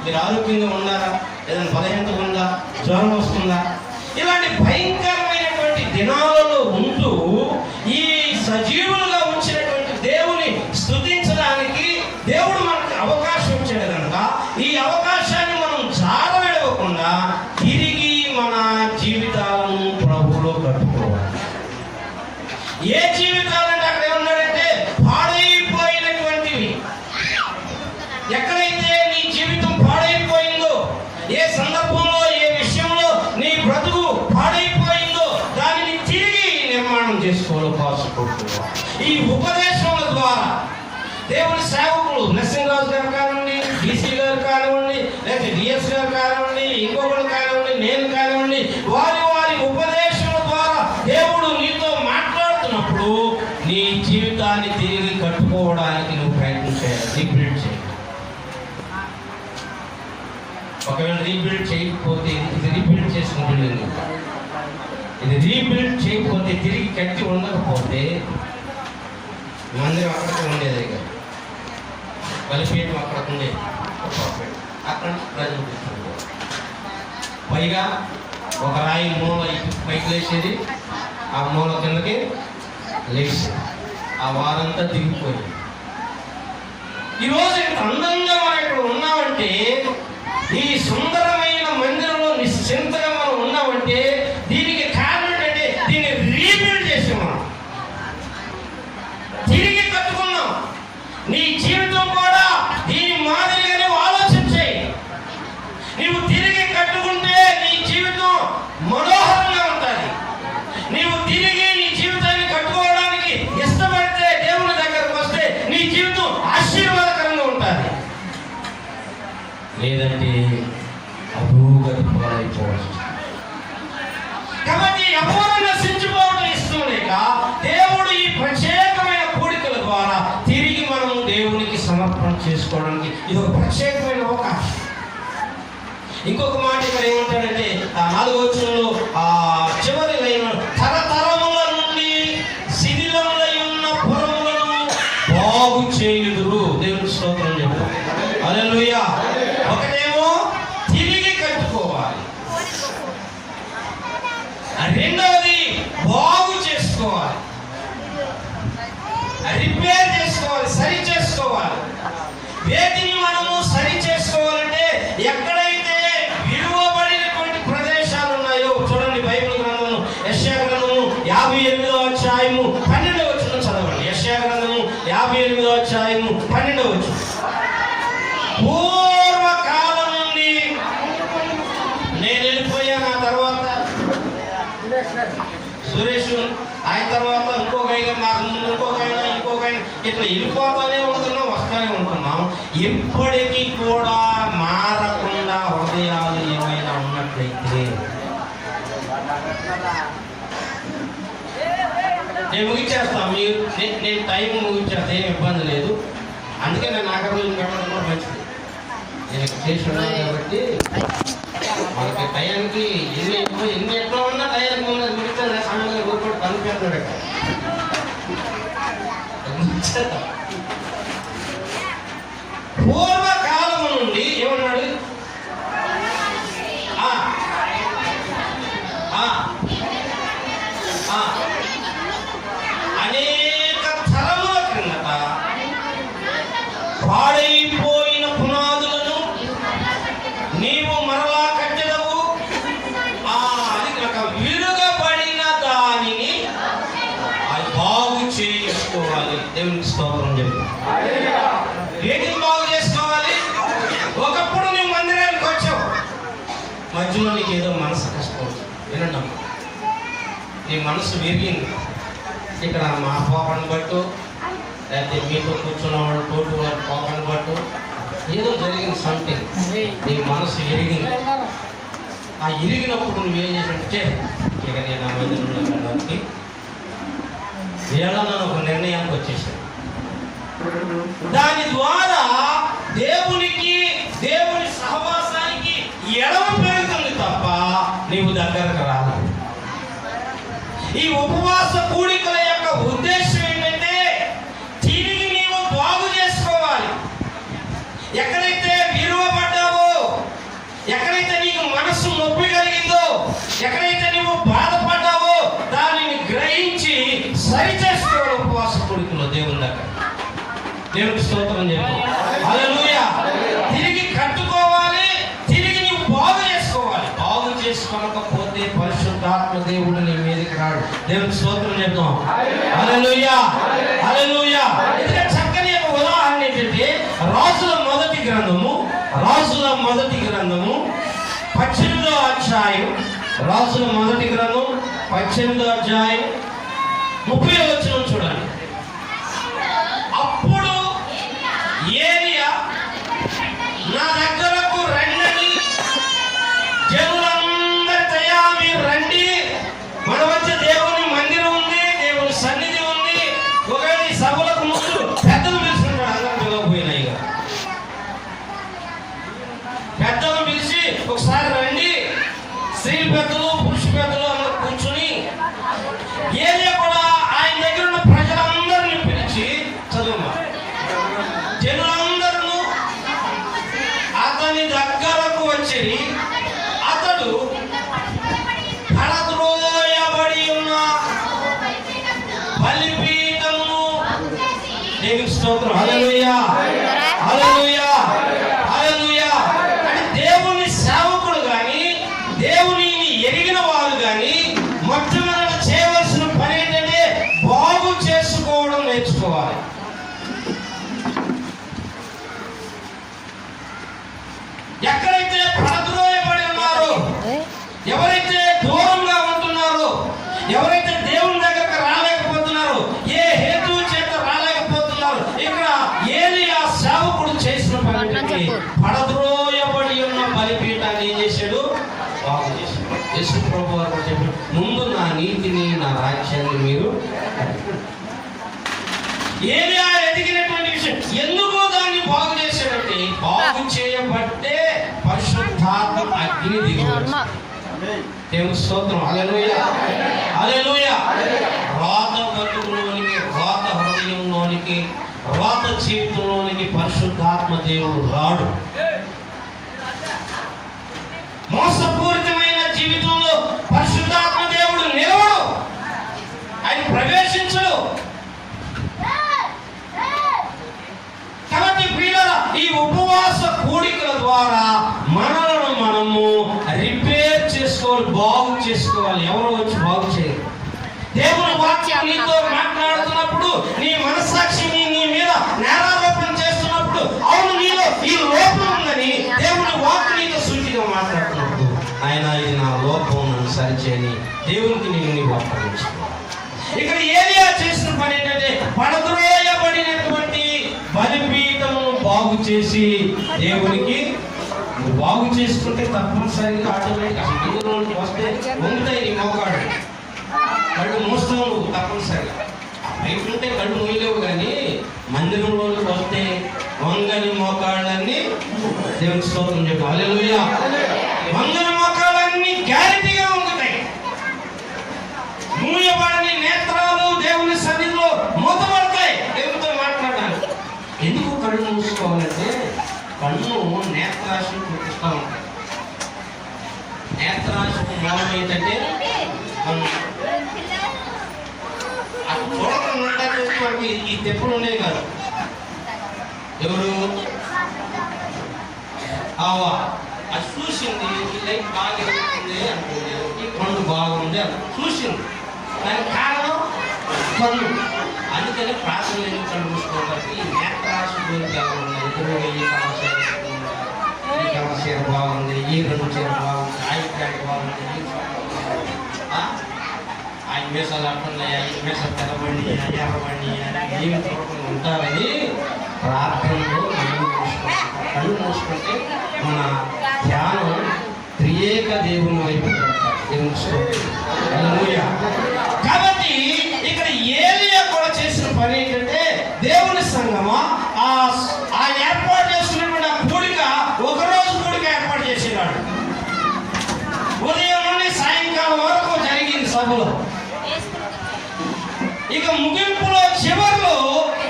Speaker 1: మీరు ఆరోగ్యంగా ఉన్నారా, ఏదైనా బలహీనత ఉందా, జ్వరం వస్తుందా, ఇలాంటి భయంకరమైనటువంటి దినాలలో ఉంటూ ఈ సజీవులుగా ఉంచినటువంటి దేవుని స్తుతించడానికి దేవుడు మనకు అవకాశం ఇచ్చాడు కనుక ఈ అవకాశాన్ని మనం జారవిడవకుండా తిరిగి మన జీవితాలను ప్రభువులో కట్టుకోవాలి. ఏ జీవితాలంటే అక్కడ ఏమన్నాడంటే పాడైపోయినటువంటివి. ఎక్కడైతే నీ జీవితం పాడైపోయిందో, ఏ సందర్భంలో ఏ విషయంలో నీ బ్రతుకు పాడైపోయిందో దానిని తిరిగి నిర్మాణం చేసుకోవాలి. ఈ ఉపదేశముల ద్వారా దేవుని సేవకులు నరసింహరాజు గారు కానివ్వండి, బీసీ గారు కానివ్వండి, లేకపోతే డిఎస్ గారు కానివ్వండి, ఇంకొకరు కానివ్వండి, నేను కానివ్వండి, వారి వారి ఉపదేశముల ద్వారా దేవుడు నీతో మాట్లాడుతున్నప్పుడు నీ జీవితాన్ని తిరిగి కట్టుకోవడానికి నువ్వు ప్రయత్నం చేయాలి, రీబిల్డ్ చేయాలి. ఒకవేళ రీబిల్డ్ చేయకపోతే ఇది రీబిల్డ్ చేసిన బిల్డింగ్, ఇది రీబిల్డ్ చేయకపోతే తిరిగి కట్టి ఉండకపోతే మందిరం అక్కడికి ఉండేదే కదా, బలిపీఠం అక్కడికి ఉండేది, అక్కడ ప్రజలు పైగా ఒక రాయి మూల పైకి లేచేది, ఆ మూల కిందకి లేచేది, ఆ వారంతా దిగిపోయింది. ఈరోజు ఇంత అందంగా మనం ఇక్కడ ఉన్నామంటే, ఈ సుందరమైన మందిరంలో నిశ్చింతగా మనం ఉన్నామంటే దీనికి కారణం ఏంటంటే దీన్ని రీబిల్డ్ చేసాం, మనం తిరిగి కట్టుకున్నాం. నీ జీవితం కూడా దీని మాదిరిగానే ఆలోచించాయి. నీవు తిరిగి కట్టుకుంటే నీ జీవితం మనోహరంగా ఉంటుంది. నీవు తిరిగి నీ జీవితాన్ని కట్టుకోవడానికి ఇష్టపడితే, దేవుని దగ్గరకు వస్తే నీ జీవితం ఆశీర్వాదకరంగా ఉంటుంది. లేదంటే అధోగతి పాలైపోవచ్చు. కాబట్టి ఎవరు నశించిపోవడం ఇష్టం లేక దేవుడు ఈ ప్రత్యేకమైన కోరికల ద్వారా తిరిగి మనం దేవునికి సమర్పణ చేసుకోవడానికి ఇది ఒక ప్రత్యేకమైన అవకాశం. ఇంకొక మాట ఇక్కడ ఏమంటాడంటే ఆ 4వ వచనంలో ఆ చివరి లైన్, తరతరముల నుండి శిథిలములై ఉన్న పురములను బాగు చేయుదురు. దేవుని స్తోత్రం చెప్పారు. హల్లెలూయా. ఒకటేమో తిరిగి కట్టుకోవాలి, రెండవది బాగు చేసుకోవాలి, రిపేర్ చేసుకోవాలి, సరి చేసుకోవాలి. వేటిని మనము సరి చేసుకోవాలంటే ఎక్కడైతే విలువబడినటువంటి ప్రదేశాలు ఉన్నాయో చూడండి. బైబిల్ గ్రంథము యెషయా గ్రంథము 58వ అధ్యాయము 12వ వచనం చదవండి. యెషయా గ్రంథము 58వ అధ్యాయము 12వ వచనం. పూర్వకాలం నుండి నేను వెళ్ళిపోయాను. ఆ తర్వాత సురేష్, ఆయన తర్వాత ఇంకొక ఆయన, నాకు ముందు ఇంకొక ఆయన ఇట్లా వెళ్ళిపోతానే ఉంటున్నాం, వస్తానే ఉంటున్నాం. ఇప్పటికీ కూడా మారకుండా హృదయాలు ఏమైనా ఉన్నట్లయితే నేను ముగించేస్తాను. మీరు నేను టైం ముగించేస్తా, ఏం ఇబ్బంది లేదు. అందుకే నేను నాగర్జున గడవడం కూడా మంచిది. నేను చేసి ఉన్నాను కాబట్టి మనకి టయానికి ఎన్ని ఎట్లా ఉన్నా టయానికి ఉన్నది మిగతా సమయంలో ఊరుకోటి పనిపెడతాడు. పూర్వకాలము నుండి ఏమన్నాడు? అనేక తరముల క్రిందట పాడైపోయిన పునాదులను నీవు మరలా కట్టెదవు. అది కాక విరుగబడిన దానిని అది బాగు చేసుకోవాలి. దేవునికి స్తోత్రం చెప్పి వీటిని బాగు చేసుకోవాలి. ఒకప్పుడు నువ్వు మందిరానికి వచ్చావు, మధ్యలో నీకు ఏదో మనసు కష్టం వినడం, నీ మనసు విరిగింది. ఇక్కడ మా కోపను బట్టు, లేకపోతే మీతో కూర్చున్న వాళ్ళు తోటి వాళ్ళ కోపను బట్టు ఏదో జరిగింది, సంథింగ్ నీ మనసు ఇరిగింది. ఆ ఇరిగినప్పుడు నువ్వేం చేసినట్టే ఇక నేను ఆ మందిరంలో వెళ్ళడానికి వేళ ఒక నిర్ణయానికి వచ్చేసాను. దాని ద్వారా దేవుని సహవాసానికి ఎడమ పెరుగుతుంది తప్ప నీవు దగ్గరకు రాదు. ఈ ఉపవాస కూడికల యొక్క ఉద్దేశం ఏంటంటే తిరిగి నీవు బాగు చేసుకోవాలి. ఎక్కడైతే విలువపడ్డావో, ఎక్కడైతే నీకు మనస్సు నొప్పి కలిగిందో, ఎక్కడైతే నీవు బాధపడ్డావో దానిని గ్రహించి సరి చేసుకోవాలి. ఉపవాస కూడికలో దేవుని దగ్గర దేవునికి స్తోత్రం చెప్పు. హల్లెలూయా. తిరిగి కట్టుకోవాలి, తిరిగి నీవు బాగు చేసుకోవాలి. బాగు చేసుకోకపోతే పరిశుద్ధాత్మ దేవుడు నీ మీదకి రాడు. దేవునికి స్తోత్రం చెప్తాం. హల్లెలూయా, హల్లెలూయా. ఇది చక్కని ఒక ఉదాహరణ ఏంటంటే రాజుల మొదటి గ్రంథము 18వ అధ్యాయం, రాజుల మొదటి గ్రంథం 18వ అధ్యాయం 30వ వచనం చూడండి. అప్పుడు ఏలియా నా దగ్గరకు రండి, జనులందరితో మీరు రండి, మన వచ్చే దేవుని మందిరం ఉంది, దేవుని సన్నిధి ఉంది. ఒకవేళ ఈ సభలకు ముందు పెద్దలు పిలుచుకుంటాడు, అందరూ పిలవకపోయినాయి కదా. పెద్దలు పిలిచి ఒకసారి రండి, స్త్రీ పెద్దలు పురుష పెద్దలు అందరూ కూర్చుని ఏలియా కూడా ఆయన దగ్గర ఉన్న ప్రజలందరినీ పిలిచి చదువు జనులందరూ అతని దగ్గరకు వచ్చి అతడు పడద్రోయబడి ఉన్న బలిపీఠమును దేవునికి స్తోత్రం. హల్లెలూయా, హల్లెలూయా, హల్లెలూయా. అంటే దేవుని సేవకులు కానీ దేవుని ఎరిగిన వారు కానీ మొట్టమొదట చేయవలసిన పని ఏంటంటే బాగు చేసుకోవడం నేర్చుకోవాలి. ఎక్కడైతే పడద్రోయబడి ఉన్నారో, ఎవరైతే దూరంగా ఉంటున్నారో, ఎవరైతే దేవుని దగ్గరకు రాలేకపోతున్నారో, ఏ హేతు చేత రాలేకపోతున్నారు, ఇక్కడ ఏలియా సేవకుడు చేసిన పని పడద్రోయబడి ఉన్న బలిపీఠాన్ని ఏం చేశాడు? బాగు చేశాడు. యేసు ప్రభువు వారు చెప్పారు, ముందు నా నీతిని నా రాజ్యాన్ని మీరు. ఏలియా ఎదిగినటువంటి విషయం ఎందుకు దాన్ని బాగు చేశాడంటే బాగు చేయబట్టే పరిశుద్ధాత్మ అగ్ని దిగి దేవుని స్తోత్రం. హల్లెలూయా, హల్లెలూయా. రాత బతుకులోనికి, రాత హృదయంలోనికి, రాత జీవితంలోనికి పరిశుద్ధాత్మ దేవుడు రాడు. మోసపూరితమైన జీవితంలో పరిశుద్ధాత్మ దేవుడు నిలవడు, ఆయన ప్రవేశించడు. కాబట్టి ప్రియులారా, ఈ ఉపవాస కూడికల ద్వారా మనలను మనము రిపేర్ చేసుకోవాలి, బాగు చేసుకోవాలి. ఎవరు వచ్చి బాగు చేయరు. దేవుని వాక్యం నీతో మాట్లాడుతున్నప్పుడు నీ మనస్సాక్షిని నీ మీద నేరారోపణ చేస్తున్నప్పుడు అవును నీలో ఈ లోపం ఉందని దేవుని వాక్యం నీతో సూటిగా మాట్లాడుతున్నప్పుడు ఆయన సరిచేయని దేవునికి నీవు అప్పగించుకోవాలి. ఇక్కడ ఏలియా చేసిన పని ఏంటంటే పడద్రోయబడినటువంటి బలిపీఠము బాగు చేసి దేవునికి బాగు చేసుకుంటే తప్పనిసరిగా ఆటోమేటిక్ అసలు మందిరంలోకి వస్తే వంగుతాయి నీ మోకాడు, కళ్ళు మూస్తావు తప్పనిసరిగా. బయట ఉంటే కళ్ళు మూయలేవు, కానీ మందిరంలోకి వస్తే వంగని మోకాళ్ళన్నీ దేవుని స్తోత్రం చెప్పు హల్లెలూయా. వంగని మోకాళ్ళన్నీ గ్యారెంటీగా వంగుతాయి. మూయబడని నేత్రాలు దేవుని సన్నిధిలో మూతపడతాయి దేవునితో మాట్లాడడానికి. ఎందుకు కళ్ళు మూసుకోవాలంటే కన్ను నేత్రాశను చూపిస్తూ ఉంటాయి. నేత్రాశకు మూలం ఏంటంటే కన్ను. అది చూడకుండా మనకి ఈ తెప్పులు ఉన్నాయి కాదు. ఎవరు అది చూసింది, ఈ లైట్ బాగా ఉంది అనుకుంది, ఈ కన్ను బాగుంది అని చూసింది. దానికి కారణం కన్ను. అందుకని ప్రార్థన ఎందుకు కళ్ళు మూసుకోవాలి? ఈ నేత్రాశ గురించి ఎదురుగా ఈ చీర బాగుంది, ఈ రెండు చీర బాగుంది, ఆయన బాగుంది, ఆయన మీసాలు అట్టున్నాయి, ఆయన మీసాలు తెల్లబండి ఎర్రబండి ఏమి చూడకుండా ఉంటారని ప్రార్థనలో కళ్ళు మూసుకుంటే మన ధ్యానం త్రియేక దేవుని వైపు కాబట్టి ఇక్కడ ఏలియా కూడా చేసిన పని ఏంటంటే దేవుని సంగమా ఆ ఏర్పాటు చేసుకున్నటువంటి ఆ కూడిక ఒకరోజు కూడిక ఏర్పాటు చేసేవాడు. ఉదయం నుండి సాయంకాలం వరకు జరిగింది సభలో. ఇక ముగింపులో చివరిలో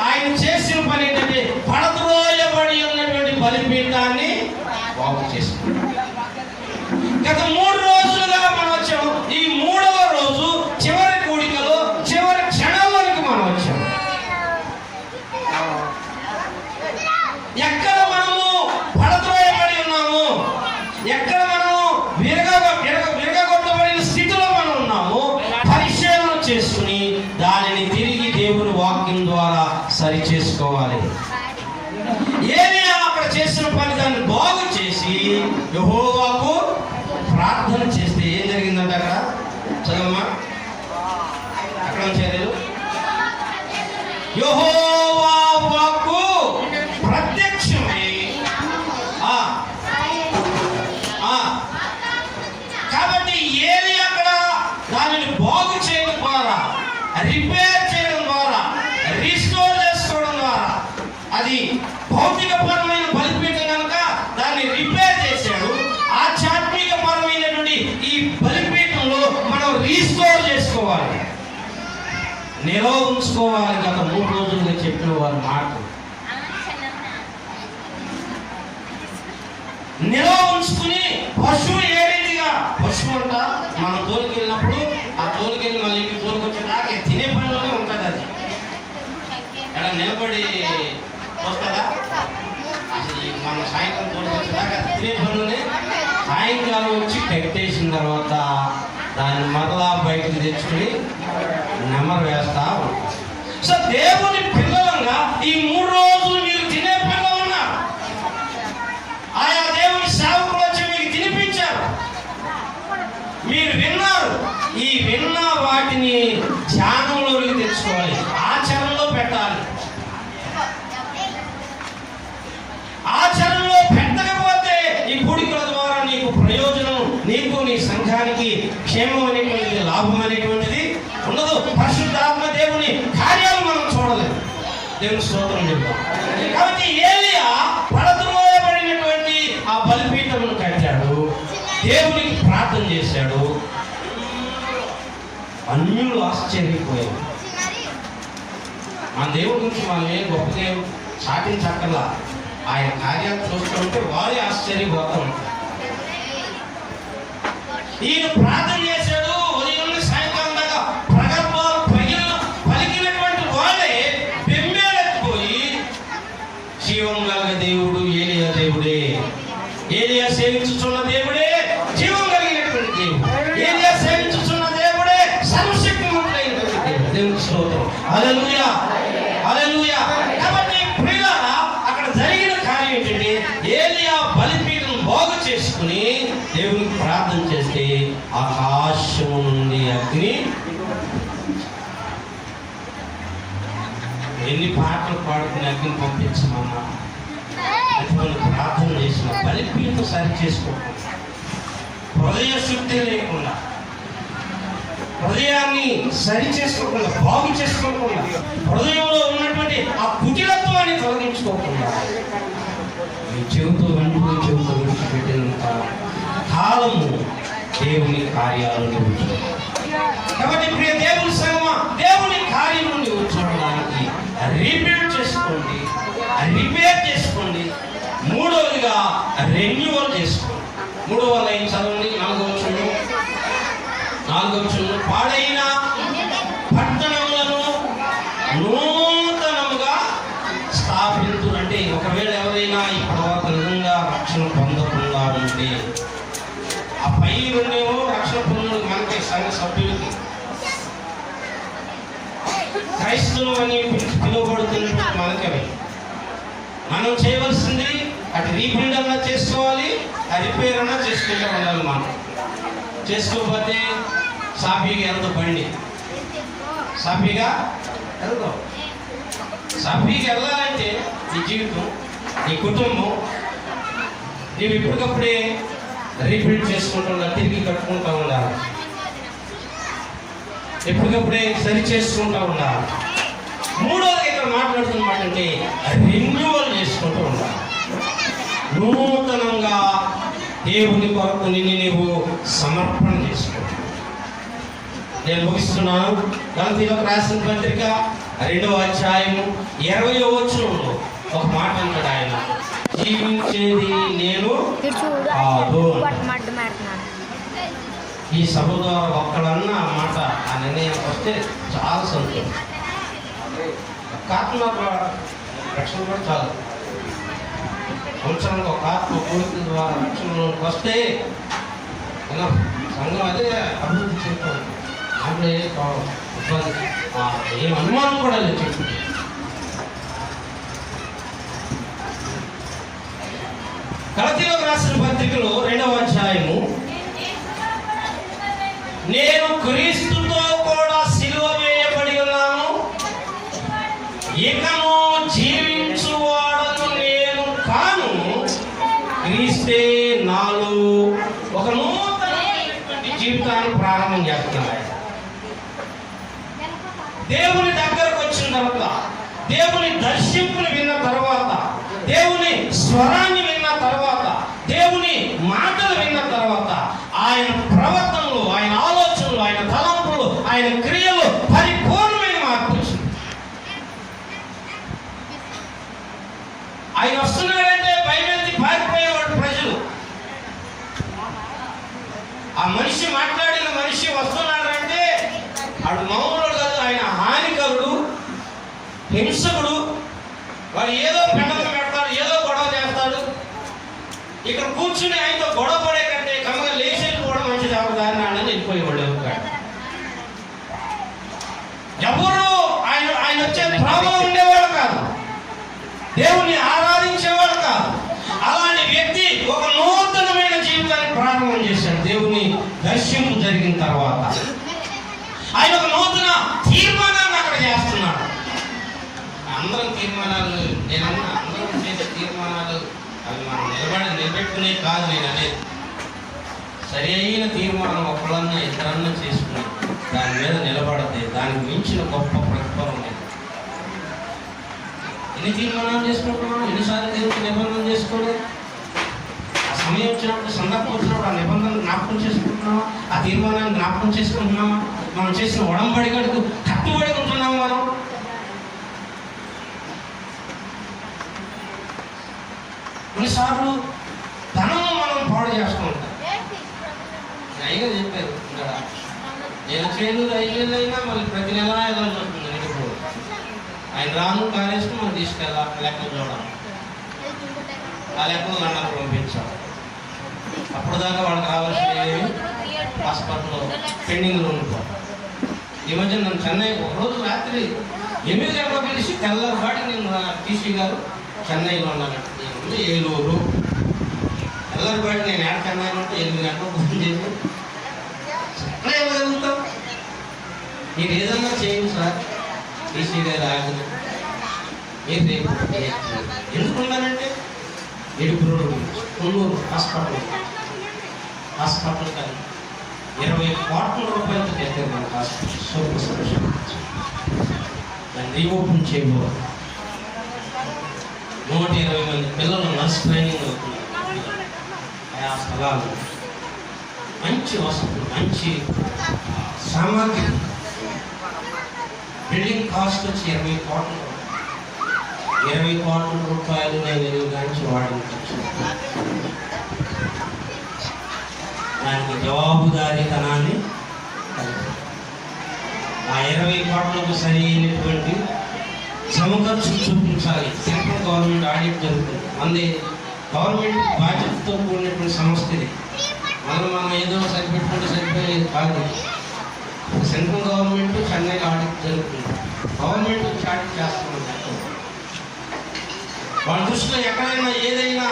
Speaker 1: ఆయన చేసిన పని ఏంటంటే పడద్రోయబడి ఉన్నటువంటి బలిపీఠాన్ని బాగు చేసుకున్నాడు. గత 3 రోజులుగా మనం వచ్చాం. ఈ 3వ రోజు చివరి కూడికలో చివరి క్షణంలోనికి మనం వచ్చాం. ఎక్కడ మనము పడద్రోయబడి ఉన్నాము, ఎక్కడ మనము విరగొట్టబడిన స్థితిలో మనం ఉన్నాము, పరిశీలన చేసుకుని దానిని తిరిగి దేవుని వాక్యం ద్వారా సరి చేసుకోవాలి. ఏలియా అక్కడ చేసిన పని దాన్ని బాగు చేసి యెహోవాకు ప్రార్థన చేస్తే ఏం జరిగిందంటే అక్కడ చదవమ్మా, అక్కడ చేయలేదు. యెహోవా వాక్కు ప్రత్యక్షమై కాబట్టి ఏలి అక్కడ దానిని బాగు చేయడం ద్వారా, రిపేర్ చేయడం ద్వారా, రీస్టోర్ చేసుకోవడం ద్వారా, అది భౌతికపరమైన బలిపీఠం కనుక దాన్ని రిపేర్ చేశాడు. ఆధ్యాత్మిక పరమైనటువంటి ఈ బలిపీఠంలో మనం రీస్టోర్ చేసుకోవాలి, నిలవ ఉంచుకోవాలి. గత 3 రోజులుగా చెప్పిన వారి మాట నిలవ ఉంచుకుని పశువు ఏ రీతిగా పశువు అంట మనం తోలికి వెళ్ళినప్పుడు ఆ తోలికి వెళ్ళి మళ్ళీ ఇంటికి తోలుకొచ్చేదాకా తినే పనిలోనే ఉంటుంది. అది అక్కడ నిలబడి వస్తుందా? అసలు మనం సాయంత్రం తోలుకొచ్చేదాకా తినే పనిలోనే. సాయంకాలం వచ్చి కట్టేసిన తర్వాత దాన్ని మరలా బయటకు తెచ్చుకుని నెమరు వేస్తా ఉంటాం. సో దేవుని పిల్లలంగా ఈ 3 రోజులు మీరు తినే పిల్లలు ఉన్నారు. ఆయా దేవుని సేవకులు వచ్చి మీకు తినిపించారు, మీరు విన్నారు. ఈ విన్న వాటిని ధ్యానంలోకి తెచ్చుకోవాలి, ఆచరణలో పెట్టాలి. ఆచరణలో పెట్టకపోతే ఈ కూడికల ద్వారా నీకు ప్రయోజనం, నీకు నీ సంఘానికి క్షేమం అనేటువంటిది, లాభం అనేటువంటిది ఉండదు. పరిశుద్ధాత్మ దేవుని కార్యాలు మనం చూడలేదు. దేవుని స్తోత్రం చెప్తాం. కాబట్టి ఏలియా పడద్రోయబడినటువంటి ఆ బలిపీఠమును కట్టాడు, దేవునికి ప్రార్థన చేశాడు. అన్యులు ఆశ్చర్యపోయారు. మన దేవుడి గురించి మనం ఏం గొప్పగా సాటించక్కర్లా, ఆయన కార్యాలు చూస్తుంటే వారే ఆశ్చర్యపోతూ ఉంటారు. ఈయన ప్రార్థన చేశాడు. ఉదయం నుండి సాయంకాలం దాకా ప్రగల్భాలు పలికినటువంటి వాళ్ళే బెంబేలెత్తిపోయి జీవం గల దేవుడు ఏలియా దేవుడే, ఏలియా సేవించుచున్న దేవుడే జీవం కలిగినటువంటి దేవుడు, ఏలియా సేవించుచున్న దేవుడే సర్వశక్తిమంతుడైనటువంటి దేవుడు. దేవునికి స్తోత్రం. హల్లెలూయా, హల్లెలూయా. కాబట్టి ప్రియులారా, అక్కడ జరిగిన కార్యం ఏంటంటే ఏలియా బలిపీఠం బాగు చేసుకుని దేవునికి ప్రార్థన చేస్తే ఆకాశము నుండి అగ్ని. ఎన్ని పాటలు పాడుకుని అగ్ని పంపించమన్నా అటువంటి ప్రార్థన చేసిన బలిపీఠం సరి చేసుకోకుండా, హృదయ శుద్ధి లేకుండా, హృదయాన్ని సరి చేసుకోకుండా, బాగు చేసుకోకుండా, హృదయంలో ఉన్నటువంటి ఆ కుటిలత్వాన్ని తొలగించుకోకుండా ఈ చెవితో విడిచిపెట్టినంత కాలము దేవుని కార్యాలను కాబట్టి ప్రియ దేవుని సంగమ, దేవుని కార్యముని చూడడానికి రీబిల్డ్ చేసుకోండి, రిపేర్ చేసుకోండి. మూడవదిగా రెన్యువల్ చేసుకోండి. మూడవ లైన్ చదవండి, 4వ వచనం. పాడైన పట్టణములను నూతనముగా స్థాపించు. అంటే ఒకవేళ ఎవరైనా ఈ తర్వాత నిజంగా రక్షణ పొందకుండా ఉంటే, ఆ పై రెండేమో రక్షణ పొందడం మనకి సంఘ సభ్యులకి, క్రైస్తవం అని పిలువబడుతున్నటువంటి మనకవి. మనం చేయవలసింది అటు రీబిల్డ్ అన్నా చేసుకోవాలి, ఆ రిపేర్ అన్నా చేసుకుంటూ ఉండాలి. మనం చేసుకోకపోతే సాఫీగా వెళ్తాం, బండి సాఫీగా వెళ్తాం. సాఫీగా వెళ్ళాలంటే నీ జీవితం, నీ కుటుంబం నీవు ఇప్పటికప్పుడే రీబిల్డ్ చేసుకుంటూ ఉండాలి, తిరిగి కట్టుకుంటూ ఉండాలి, ఎప్పటికప్పుడే సరి చేసుకుంటూ ఉండాలి. మూడోది ఇక్కడ మాట్లాడుతున్నమాట అంటే రెన్యువల్ చేసుకుంటూ ఉండాలి. నూతనంగా దేవుని కొరకు నిన్ను నీవు సమర్పణ చేసుకో. నేను ముగిస్తున్నాను. గలతీయులకు రాసిన పత్రిక 2వ అధ్యాయము 20వ వచనంలో ఒక మాట అంటాడు ఆయన, జీవించేది నేను కాదు. ఈ సభ ద్వారా ఒక్కడన్న మాట ఆ నిర్ణయం వస్తే చాలా సంతోషం. ఆత్మ రక్షణ కూడా చాలు. సంవత్సరానికి ఒక ఆత్మ కోరిక ద్వారా రక్షణలోకి వస్తే సంఘం అదే అభివృద్ధి చేస్తాం. దాంట్లో ఏం అనుమానం కూడా లేదు. చెప్పు గలతీయులకు రాసిన పత్రికలో 2వ అధ్యాయము, నేను క్రీస్తుతో కూడా సిలువ వేయబడి ఉన్నాను, ఇకను జీవించువాడను నేను కాను, క్రీస్తే నాలో ఒక నూతనమైనటువంటి జీవితాన్ని ప్రారంభం చేస్తున్నాడు. దేవుని దగ్గరకు వచ్చిన తర్వాత, దేవుని దర్శింపుని విన్న తర్వాత, దేవుని స్వరాన్ని విన్న తర్వాత, దేవుని మాటలు విన్న తర్వాత, ఆయన ప్రవర్తనలు, ఆయన ఆలోచనలు, ఆయన తలంపులు, ఆయన క్రియలు పరిపూర్ణమైన మార్పు వచ్చింది. ఆయన వస్తున్నాడంటే భయమెత్తి పారిపోయేవాడు ప్రజలు. ఆ మనిషి మాట్లాడిన మనిషి వస్తున్నాడంటే ఆడు మామూలు కాదు, ఆయన హానికరుడు, హింసకుడు. వాడు ఏదో పెండలు పెడతాడు, ఏదో గొడవ చేస్తాడు. ఇక్కడ కూర్చుని ఆయనతో గొడవ పడే కంటే కమ్మగా లేచి వెళ్ళిపోవడం మంచిది. అవగాహన అని వెళ్ళిపోయేవాడు. ఎవరు ఆయన వచ్చే ప్రాబ్లం ఉండేవాడు కాదు, దేవుని ఆరాధించేవాడు కాదు. అలాంటి వ్యక్తి ఒక నూతనమైన జీవితాన్ని ప్రారంభం చేశాడు. దేవుని దర్శనం జరిగిన తర్వాత ఆయన ఒక నూతన తీర్మానాన్ని అక్కడ చేస్తున్నాడు. అందరం తీర్మానాలు, నేనన్నా అందరం చేసే తీర్మానాలు అవి మనం నిలబెట్టుకునే కాదు. నేను అనేది సరి అయిన తీర్మానం ఒకళ్ళన్నా ఇద్దరన్నా చేసుకుని దాని మీద నిలబడితే దానికి మించిన గొప్ప ప్రతిఫలం లేదు. ఎన్ని తీర్మానాలు చేసుకుంటున్నాం, ఎన్నిసార్లు దేవుడికి నిబంధన చేసుకోలేదు. ఆ సమయం వచ్చినప్పుడు, సందర్భం వచ్చినప్పుడు ఆ నిబంధన జ్ఞాపకం చేసుకుంటున్నామా, ఆ తీర్మానాన్ని జ్ఞాపకం చేసుకుంటున్నామా, మనం చేసిన ఒడంబడికకు కట్టుబడి ఉంటున్నాము. మనం కొన్నిసార్లు ధనం మనం పాడు చేస్తూ ఉంటాం. అయ్యగా చెప్పారు, నేను చేయలేదు 5 ఏళ్ళు అయినా మళ్ళీ ప్రతి నెల వెళ్ళాల్సి వస్తుంది. ఆయన రాను కాలేసుకుని మనం తీసుకెళ్ళాలి, లెక్కలు చూడాలి, ఆ లెక్కలు లండన్కి పంపించాలి. అప్పుడు దాకా వాళ్ళకి కావాల్సినవి హాస్పిటల్లో పెండింగ్లో ఉండిపోవాలి. ఈ మధ్య నన్ను చెన్నై ఒకరోజు రాత్రి 8 గంటలకు పిలిచి తెల్లవాడికి నేను టీసీ గారు చెన్నైలో ఉన్నాను, ఏలూరు తెల్లరిపాటి నేను ఏడకన్నానంటే 8 గంటలు ఫోన్ చేసి ఎక్కడ వెళ్ళగలుగుతాం? మీరు ఏదన్నా చేయండి సార్, టీసీ గారు ఆగదు. మీరు రేపు ఎందుకున్నానంటే ఎడుపురోడు కొల్లూరు హాస్పిటల్ కానీ 20 కోట్ల రూపాయలతో కట్టారు మన హాస్పిటల్. సూపర్ స్పెషాలిటీ దాన్ని రీఓపెన్ చేయబోదు. 120 మంది పిల్లలు నర్స్ ట్రైనింగ్ అవుతున్నారు. ఆయా స్థలాలు మంచి వసతులు, మంచి సామాగ్రి. బిల్డింగ్ కాస్ట్ వచ్చి 20 కోట్ల రూపాయలు నేను ఎదుగుగాంచి వాడించవచ్చు. దానికి జవాబుదారీతనాన్ని ఆ 20 కోట్లకు సరైనటువంటి సమఖర్చు చూపించాలి. సెంట్రల్ గవర్నమెంట్ ఆడిట్ జరుగుతుంది. మంది గవర్నమెంట్ బాధ్యతతో కూడినటువంటి సంస్థ ఇది. మనం ఏదో సరిపెట్టుకుంటే సరిపోయేది కాదు. సెంట్రల్ గవర్నమెంట్ చెన్నైలో ఆడిట్ జరుగుతుంది. గవర్నమెంట్ ఆడిట్ చేస్తున్నారు. వాళ్ళ దృష్టిలో ఎక్కడైనా ఏదైనా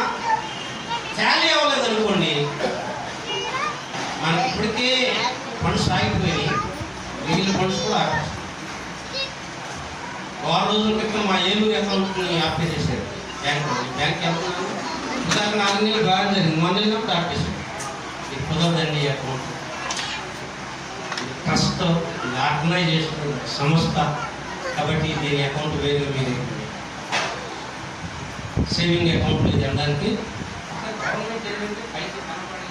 Speaker 1: టాలీ అవ్వలేదనుకోండి, మనకి ఇప్పటికే ఫండ్స్ ఆగిపోయి మిగిలిన ఫండ్స్ కూడా ఆపేస్తారు. 6 రోజుల క్రితం మా ఏలూరు అకౌంట్ని ఆపేసేసారు. బ్యాంక్ వెళ్తున్నాను ఇలాగ 4 నెలలు బాగా జరిగింది. మొన్న వెళ్ళినప్పుడు ఆపేసారు. ఇది కుదరదండి అకౌంట్. కష్టం, ఆర్గనైజేషన్ సంస్థ కాబట్టి దీని అకౌంట్ వేరే మీరు సేవింగ్ అకౌంట్లో తినడానికి గవర్నమెంట్ ఏంటంటే పైకి కనపడి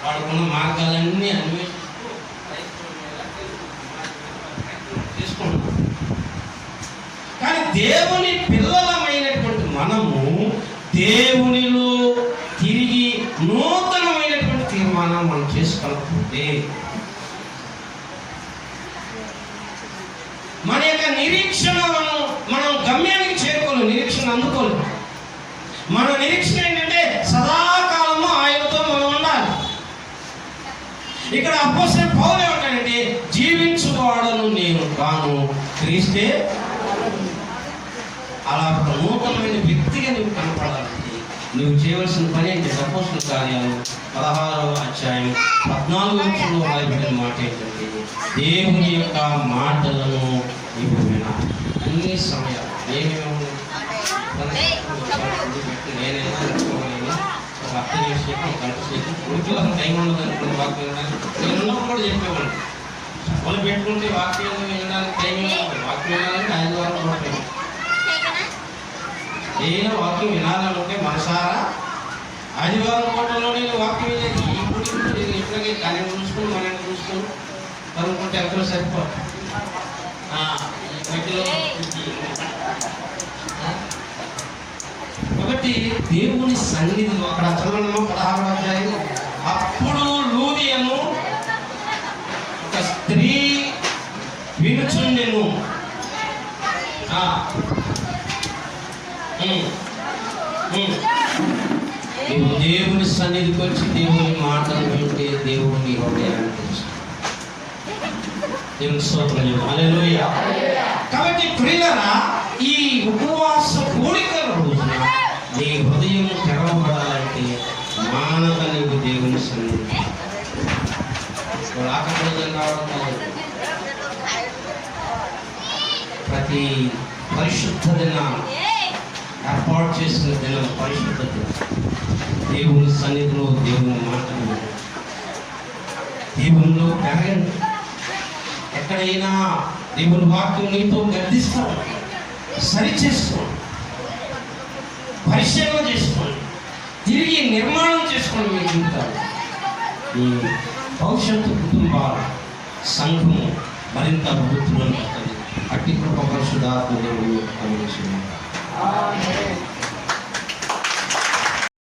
Speaker 1: వాడుకున్న మార్గాలన్నీ అన్వేషిస్తూ తీసుకుంటున్నాం. కానీ దేవుని పిల్లలమైనటువంటి మనము దేవునిలో తిరిగి నూతనమైనటువంటి తీర్మానం మనం చేసుకోకపోతే మన యొక్క నిరీక్షణ మనం గమ్యానికి చేరుకోలేము, నిరీక్షణ అందుకోలేము. మన నిరీక్షణ ఏంటంటే సదాకాలము ఆయనతో మనం ఉండాలి. ఇక్కడ అపోస్తలుడు పౌలు ఏమంటాడంటే జీవించువాడను నేను కాను, క్రీస్తే. అలా నూతనమైన వ్యక్తిగా నువ్వు కనపడాలంటే నువ్వు చేయవలసిన పని ఏంటి? అపోస్తలుల కార్యాలు 16వ అధ్యాయం 14వ వచనంలో రాయబడిన మాట ఏంటంటే దేవుని యొక్క మాటలను నీవు వినాలి. అన్ని సమయాలు నేనేమో నేనైనా ఒక అర్థం చేసేపు గంట సేపు ఉడికిలో టైం ఉండదు అనుకున్న వాక్యం వినడానికి నేను ఉన్నప్పుడు కూడా చెప్పేవాడిని. సభలు పెట్టుకుంటే వాక్యం వినడానికి టైం ఉండదు. వాక్యం వినాలంటే 5 వారాలు కూడా ఏదైనా వాక్యం వినాలనుకుంటే మనసారా ఆదివారం కోటలో నేను వాక్యం వినేది. ఈ గుడి ఇట్లాగే దాన్ని చూసుకుని మనం చూసుకుని అనుకుంటే ఎంతో సరిపోదు. కాబట్టి దేవుని సన్నిధిలో అక్కడ చదవడము 16వ అధ్యాయం. అప్పుడు లూదియను ఒక స్త్రీ వినుచుండెను. నువ్వు దేవుని సన్నిధికి వచ్చి దేవుని మాటలు వింటే దేవుని హృదయాన్ని తెలుసు. దేవుని స్తోత్రం. హల్లెలూయా. కాబట్టి ప్రియులారా, ఈ ఉపవాస కూడికల రోజున నీ హృదయం తెరవబడాలంటే మానక నీకు దేవుని సన్నిధి ఆకలి కావడం. ప్రతి పరిశుద్ధ దినాన్ని ఏర్పాటు చేసిన దినం పరిశుద్ధ దినం. దేవుని సన్నిధిలో దేవుని మాటలు దేవునిలో పెరగండి. ఎక్కడైనా దేవుని వాక్యం నీతో గర్దిస్తాడు, సరిచేసుకోండి, పరిశీలన చేసుకోండి, తిరిగి నిర్మాణం చేసుకోండి. మీ జీవితాలు, మీ భవిష్యత్తు కుటుంబాల సంఘము మరింత అభివృద్ధిలో ఉంటుంది. అట్టి కృప పరిశుద్ధాత్మ దేవుడు కలిగించింది.